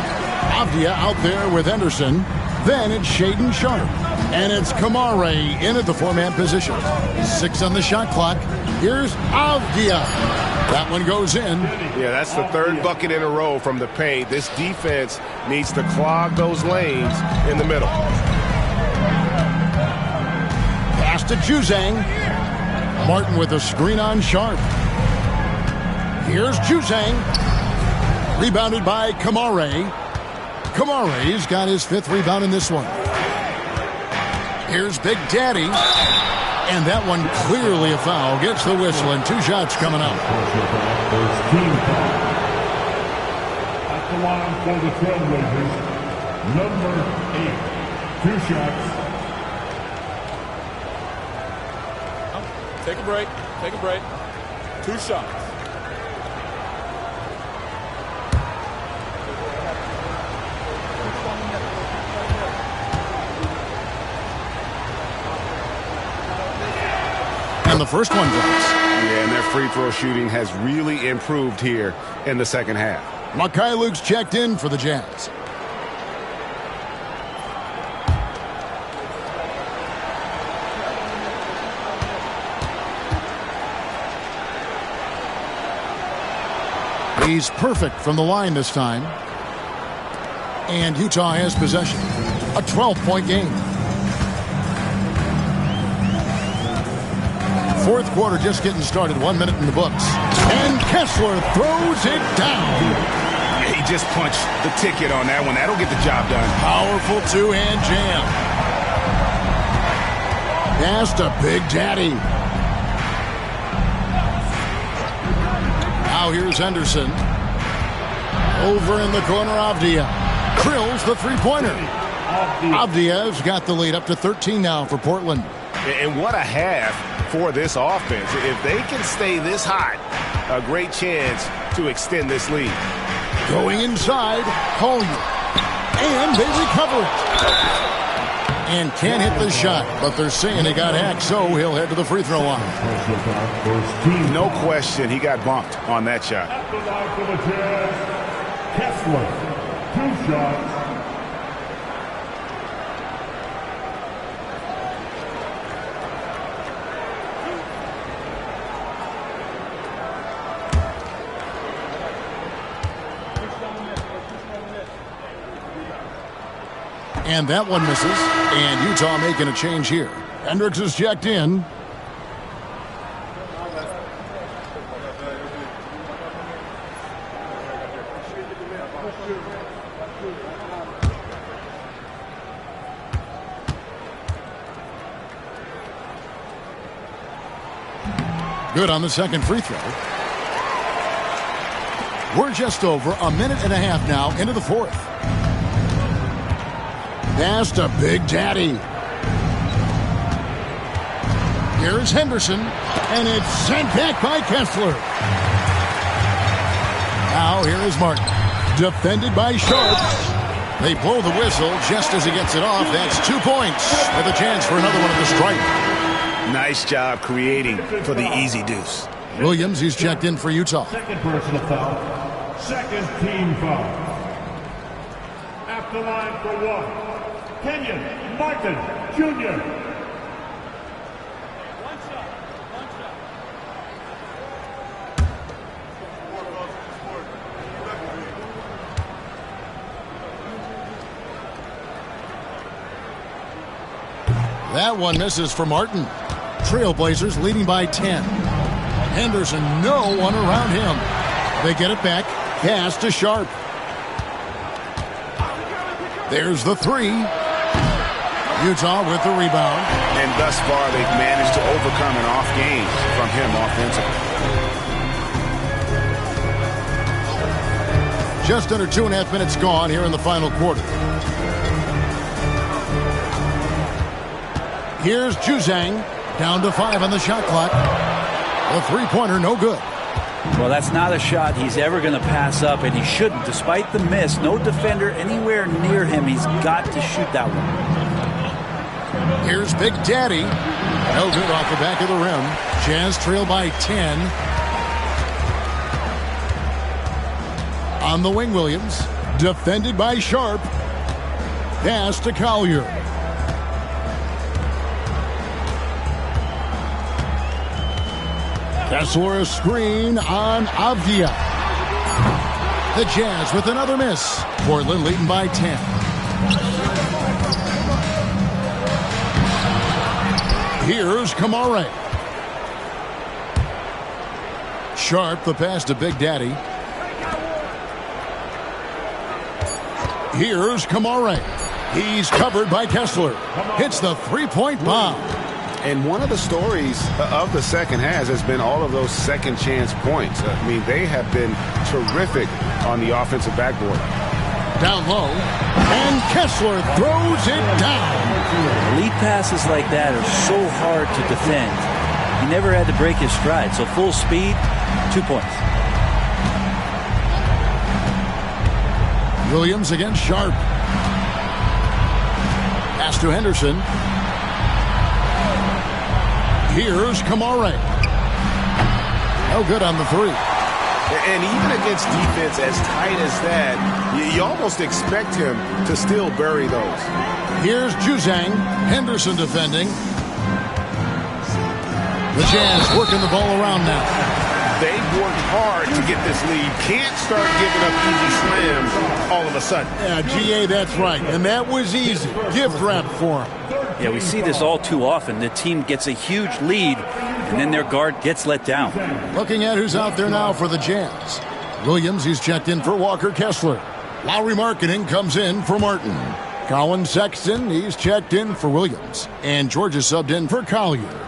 Avdia out there with Henderson. Then it's Shaedon Sharp. And it's Kamare in at the four-man position. 6 on the shot clock. Here's Avdia. That one goes in. Yeah, that's the third bucket in a row from the paint. This defense needs to clog those lanes in the middle. Pass to Juzang. Martin with a screen on Sharp. Here's Juzang. Rebounded by Kamare. Kamare's got his 5th rebound in this one. Here's Big Daddy. And that one clearly a foul. Gets the whistle and 2 shots coming up. At the line for the Trailblazers, number 8. 2 shots. Take a break. Take a break. 2 shots. And the first one drops. Yeah, and their free throw shooting has really improved here in the second half. Makai Luke's checked in for the Jazz. He's perfect from the line this time. And Utah has possession. A 12-point game. Fourth quarter just getting started. 1 minute in the books. And Kessler throws it down. He just punched the ticket on that one. That'll get the job done. Powerful two-hand jam. Pass to Big Daddy. Now here's Henderson. Over in the corner, Avdia. Drills the three-pointer. Avdia's got the lead up to 13 now for Portland. And what a half for this offense. If they can stay this hot a great chance to extend this lead. Going inside, Collier. And they recover it. And can't hit the shot, but they're saying he got hacked, so he'll head to the free throw line. No question, he got bumped on that shot. At the line for the Jazz, Kessler, 2 shots. And that one misses. And Utah making a change here. Hendricks is checked in. Good on the second free throw. We're just over a minute and a half now into the fourth. Pass to Big Daddy. Here's Henderson, and it's sent back by Kessler. Now here is Martin, defended by Sharp. They blow the whistle just as he gets it off. That's 2 points with a chance for another one at the stripe. Nice job creating for the easy deuce. Williams, he's checked in for Utah. Second personal foul. Second team foul. At the line for 1. Kenyon Martin, Jr. That one misses for Martin. Trailblazers leading by 10. Henderson, no one around him. They get it back. Pass to Sharp. There's the three. Utah with the rebound. And thus far, they've managed to overcome an off game from him offensively. Just under 2.5 minutes gone here in the final quarter. Here's Juzang, down to 5 on the shot clock. The three-pointer, no good. Well, that's not a shot he's ever going to pass up, and he shouldn't. Despite the miss, no defender anywhere near him. He's got to shoot that one. Here's Big Daddy. No good off the back of the rim. Jazz trail by 10. On the wing, Williams. Defended by Sharp. Pass to Collier. Kessler a screen on Avdia. The Jazz with another miss. Portland leading by 10. Here's Kamare. Sharp, the pass to Big Daddy. Here's Kamare. He's covered by Kessler. Hits the three-point bomb. And one of the stories of the second half has been all of those second chance points. I mean, they have been terrific on the offensive backboard. Down low, and Kessler throws it down. Lead passes like that are so hard to defend. He never had to break his stride, so full speed, 2 points. Williams against Sharp. Pass to Henderson. Here's Kamare. No good on the three. And even against defense as tight as that, you almost expect him to still bury those. Here's Juzang. Henderson defending. The Jazz working the ball around now. They've worked hard to get this lead. Can't start giving up easy slams all of a sudden. Yeah, GA, that's right. And that was easy. Gift wrap for him. Yeah, we see this all too often. The team gets a huge lead, and then their guard gets let down. Looking at who's out there now for the Jazz. Williams, he's checked in for Walker Kessler. Lowry Marketing comes in for Martin. Colin Sexton, he's checked in for Williams. And Georgia subbed in for Collier.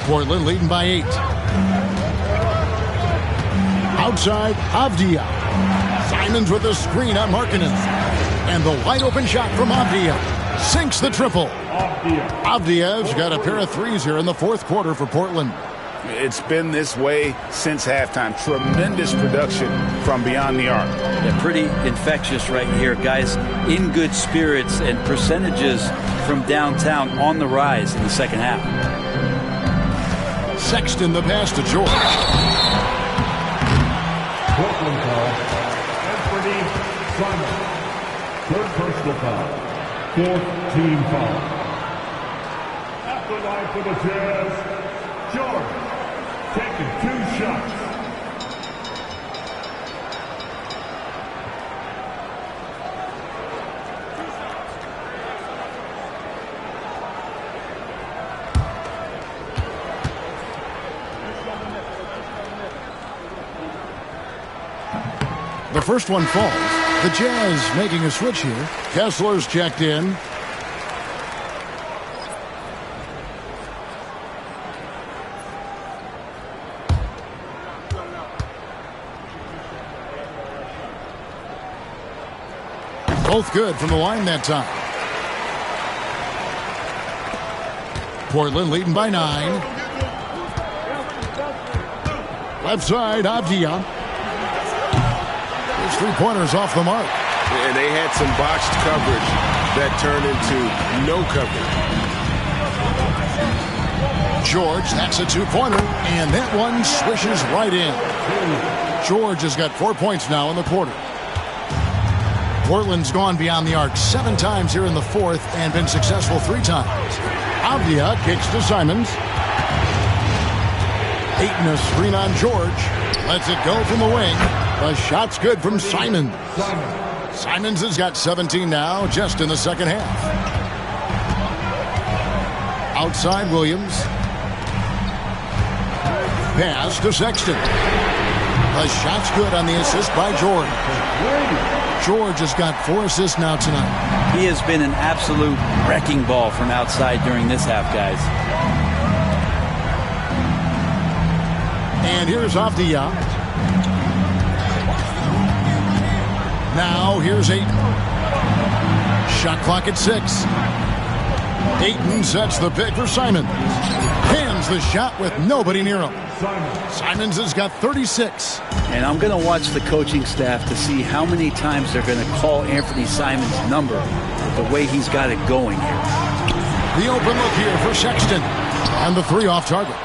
Portland leading by 8. Outside, Avdia. Simons with a screen on Markkanen. And the wide open shot from Avdija sinks the triple. Avdija's got a pair of threes here in the fourth quarter for Portland. It's been this way since halftime. Tremendous production from beyond the arc. Yeah, pretty infectious right here. Guys in good spirits, and percentages from downtown on the rise in the second half. Sexton the pass to George. Portland foul. Anthony Simon. Third personal foul. Fourth team foul. At the line for the Jazz, George. Taking 2 shots. The first one falls. The Jazz making a switch here. Kessler's checked in. Both good from the line that time. Portland leading by 9. Left side, Avdija. His three-pointers off the mark. And they had some botched coverage that turned into no coverage. George, that's a two-pointer, and that one swishes right in. George has got 4 points now in the quarter. Portland's gone beyond the arc 7 times here in the fourth and been successful 3 times. Avdija kicks to Simons. Ayton a screen on George. Lets it go from the wing. The shot's good from Simons. Simons has got 17 now just in the second half. Outside Williams. Pass to Sexton. The shot's good on the assist by George. George has got 4 assists now tonight. He has been an absolute wrecking ball from outside during this half, guys. And here's Avdija. Now here's Ayton. Shot clock at 6. Ayton sets the pick for Simons. Hands the shot with nobody near him. Simons has got 36. And I'm going to watch the coaching staff to see how many times they're going to call Anthony Simons' number the way he's got it going here. The open look here for Sexton. And the 3 off target.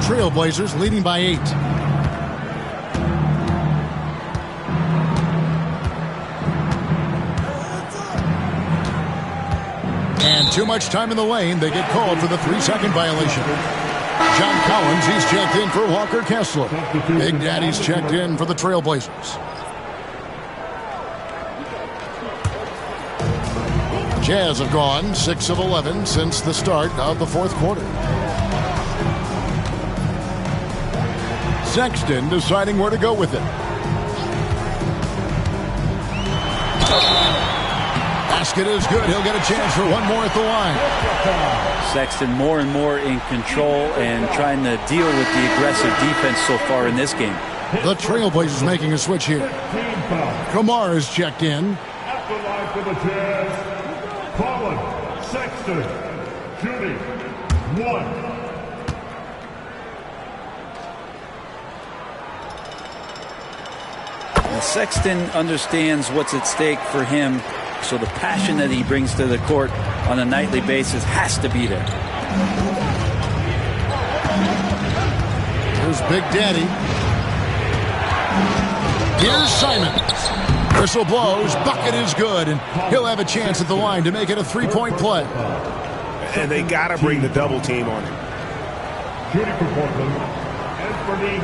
Trailblazers leading by 8. And too much time in the lane. They get called for the 3-second violation. John Collins, he's checked in for Walker Kessler. Big Daddy's checked in for the Trailblazers. Jazz have gone 6 of 11 since the start of the fourth quarter. Sexton deciding where to go with it. Basket is good. He'll get a chance for one more at the line. Sexton more and more in control and trying to deal with the aggressive defense so far in this game. The Trailblazers making a switch here. Kamar is checked in. At the line for the Jazz, Colin Sexton, shooting 1. Sexton understands what's at stake for him, so the passion that he brings to the court on a nightly basis has to be there. Here's Big Daddy. Here's Simons. Whistle blows, bucket is good, and he'll have a chance at the line to make it a 3-point play. And they got to bring the double team on him. Shooting for Portland, Anthony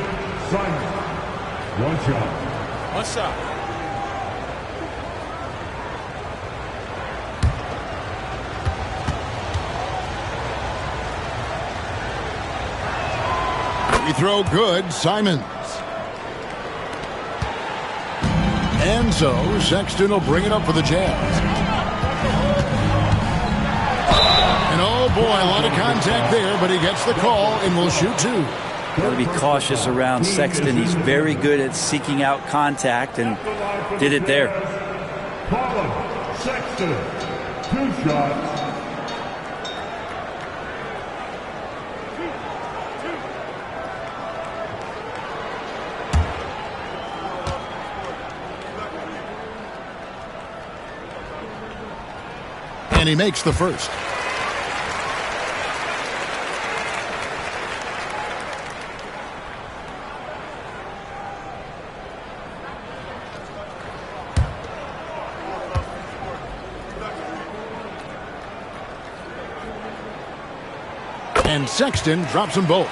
Simons. 1 shot. One shot. Free throw good, Simons. And so Sexton will bring it up for the Jazz. And oh boy, a lot of contact there, but he gets the call and will shoot 2. Got to be cautious around Sexton. He's very good at seeking out contact and did it there. Colin Sexton, 2 shots. And he makes the first. And Sexton drops them both.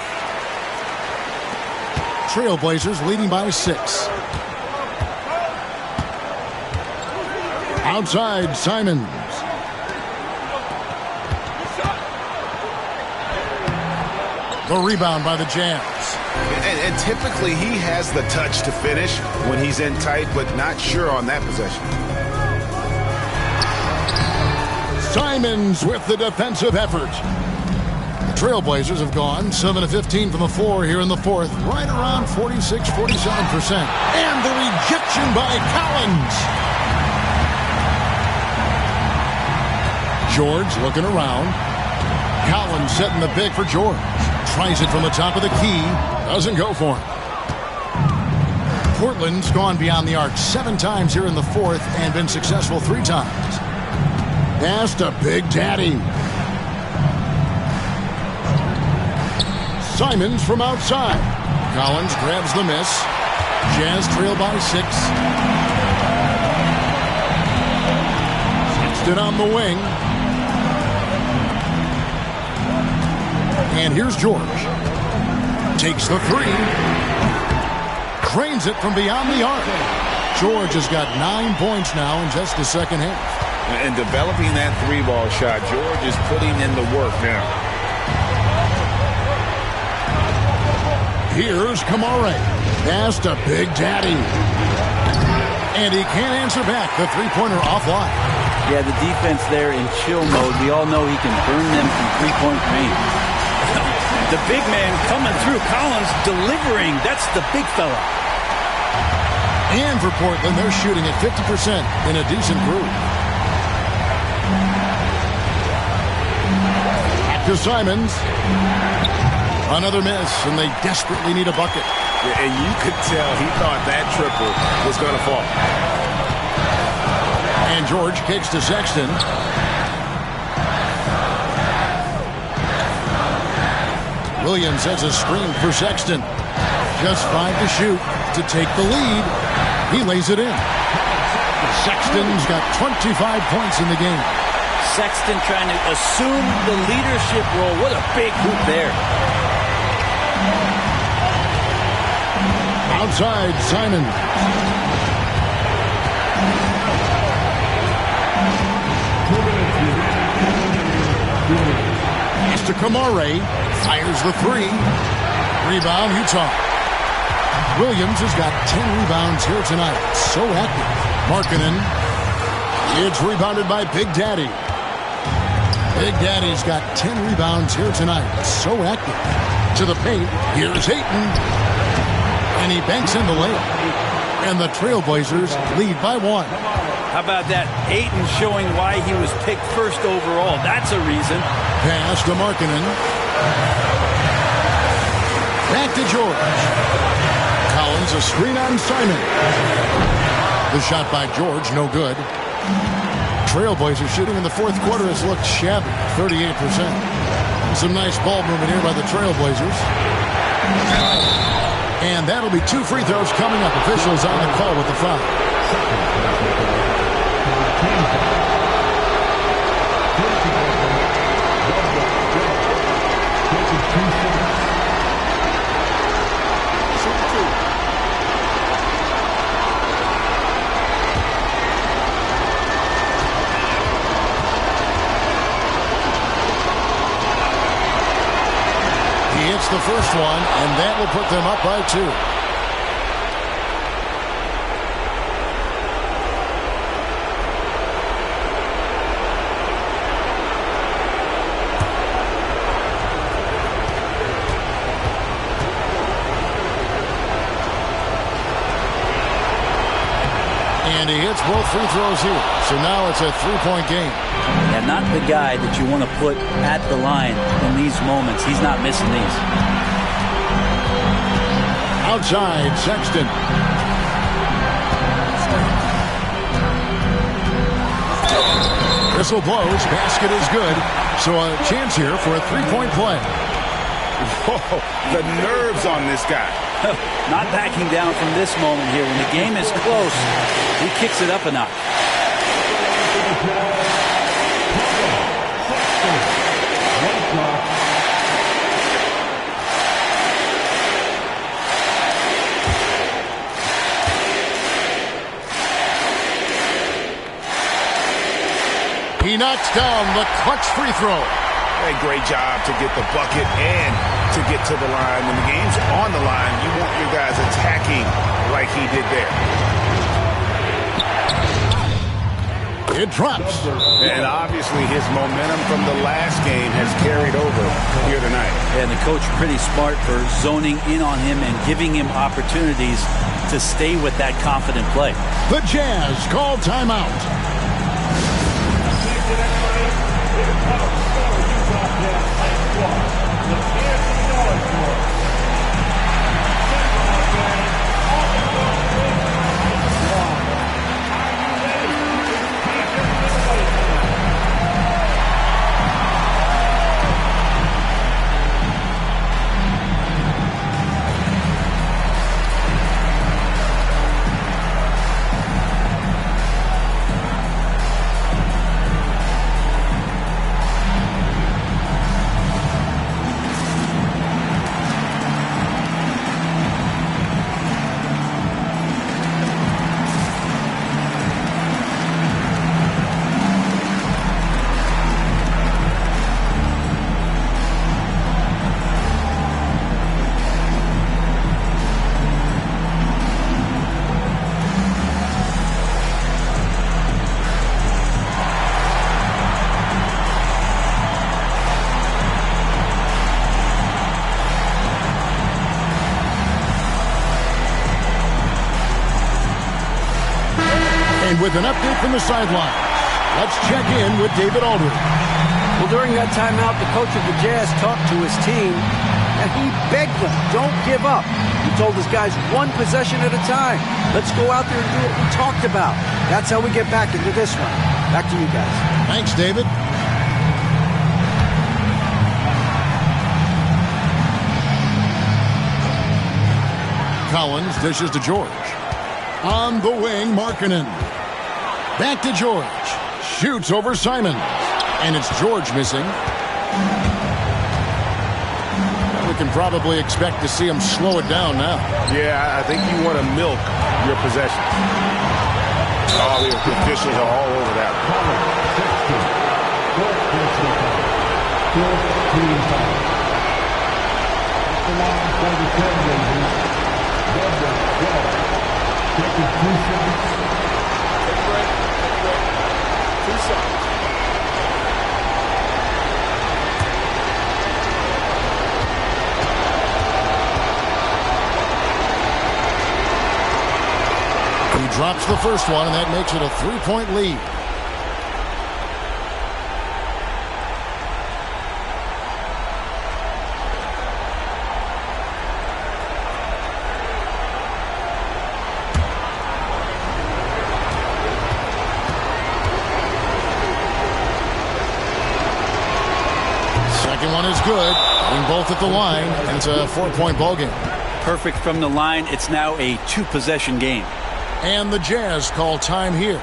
Trailblazers leading by 6. Outside, Simons. The rebound by the Jazz. And typically he has the touch to finish when he's in tight, but not sure on that possession. Simons with the defensive effort. The Trailblazers have gone 7 of 15 from the floor here in the fourth, right around 46-47%. And the rejection by Collins. George looking around. Collins setting the big for George. Tries it from the top of the key. Doesn't go for him. Portland's gone beyond the arc 7 times here in the fourth and been successful 3 times. Pass to Big Daddy. Simons from outside. Collins grabs the miss. Jazz trail by 6. Sexton on the wing. And here's George. Takes the 3. Cranes it from beyond the arc. George has got 9 points now in just the second half. And developing that 3-ball shot, George is putting in the work now. Here's Kamare. Pass to Big Daddy. And he can't answer back. The 3-pointer offline. Yeah, the defense there in chill mode. We all know he can burn them from 3-point range. The big man coming through. Collins delivering. That's the big fella. And for Portland, they're shooting at 50% in a decent groove. Back to Simons. Another miss, and they desperately need a bucket. Yeah, and you could tell he thought that triple was going to fall. And George kicks to Sexton. Williams has a screen for Sexton. Just 5 to shoot to take the lead. He lays it in. Sexton's got 25 points in the game. Sexton trying to assume the leadership role. What a big hoop there. Outside, Simons. Pass to Kamare. Fires the 3. Rebound, Utah. Williams has got 10 rebounds here tonight. So active. Markkanen. It's rebounded by Big Daddy. Big Daddy's got 10 rebounds here tonight. So active. To the paint. Here's Ayton. And he banks in the layup. And the Trailblazers lead by 1. How about that? Ayton showing why he was picked first overall. That's a reason. Pass to Markkanen. Back to George. Collins a screen on Simon. The shot by George, no good. Trailblazers shooting in the fourth quarter has looked shabby, 38%. Some nice ball movement here by the Trailblazers. And that'll be 2 free throws coming up. Officials on the call with the foul. The first one, and that will put them up by 2. And And he hits both free throws here. So now it's a 3-point game. And not the guy that you want to put at the line in these moments. He's not missing these. Outside, Sexton. Whistle blows. Basket is good. So a chance here for a 3-point play. Whoa, the nerves on this guy. Not backing down from this moment here. When the game is close, he kicks it up a notch. He knocks down the clutch free throw. A great job to get the bucket and to get to the line. When the game's on the line, you want your guys attacking like he did there. It drops. And obviously his momentum from the last game has carried over here tonight. And the coach pretty smart for zoning in on him and giving him opportunities to stay with that confident play. The Jazz call timeout. And with an update from the sideline, let's check in with David Aldridge. Well, during that timeout, the coach of the Jazz talked to his team, and he begged them, don't give up. He told his guys one possession at a time. Let's go out there and do what we talked about. That's how we get back into this one. Back to you guys. Thanks, David. Collins dishes to George. On the wing, Markkanen. Back to George. Shoots over Simon. And it's George missing. We can probably expect to see him slow it down now. Yeah, I think you want to milk your possession. Oh, the officials are all over that He drops the first one, and that makes it a 3-point lead. Second one is good. Being both at the line, and it's a 4-point ball game. Perfect from the line. It's now a 2-possession game. And the Jazz call time here.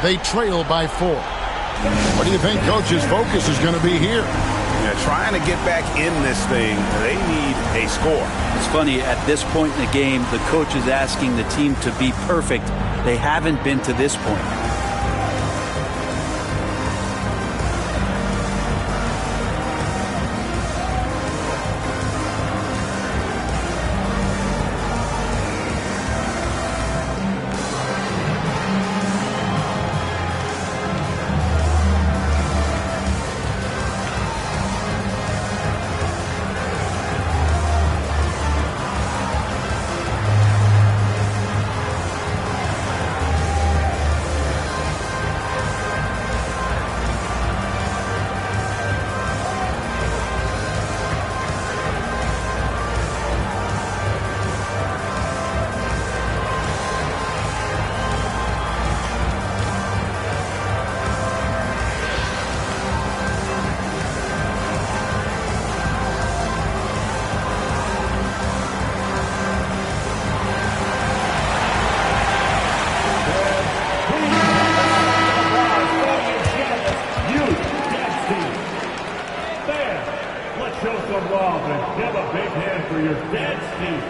They trail by 4. What do you think Coach's focus is going to be here? Yeah, trying to get back in this thing, they need a score. It's funny, at this point in the game, the coach is asking the team to be perfect. They haven't been to this point. some love and give a big hand for your dad, Steve.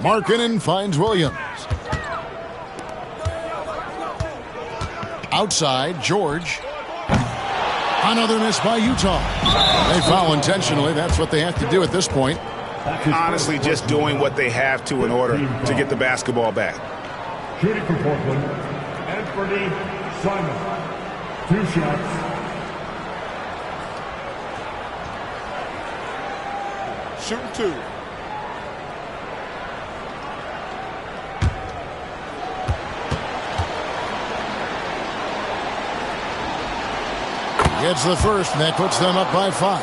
Markkanen finds Williams. Outside, George. Another miss by Utah. They foul intentionally. That's what they have to do at this point. Honestly, just doing what they have to in order to get the basketball back. Shooting for Portland, Anthony Simon. 2 shots. Shooting 2. Gets the first, and that puts them up by 5.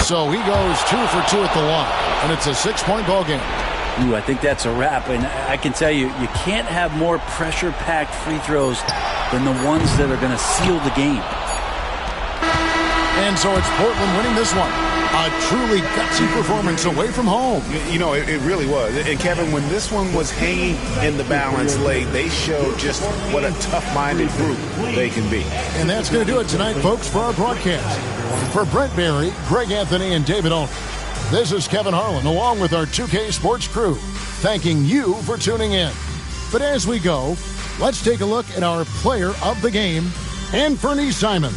So he goes 2 for 2 at the line, and it's a 6-point ball game. Ooh, I think that's a wrap, and I can tell you, you can't have more pressure-packed free throws than the ones that are going to seal the game. And so it's Portland winning this one. A truly gutsy performance away from home. You know, it really was. And, Kevin, when this one was hanging in the balance late, they showed just what a tough-minded group they can be. And that's going to do it tonight, folks, for our broadcast. For Brent Barry, Greg Anthony, and David Olney, this is Kevin Harlan, along with our 2K Sports crew, thanking you for tuning in. But as we go, let's take a look at our player of the game, Anthony Simon.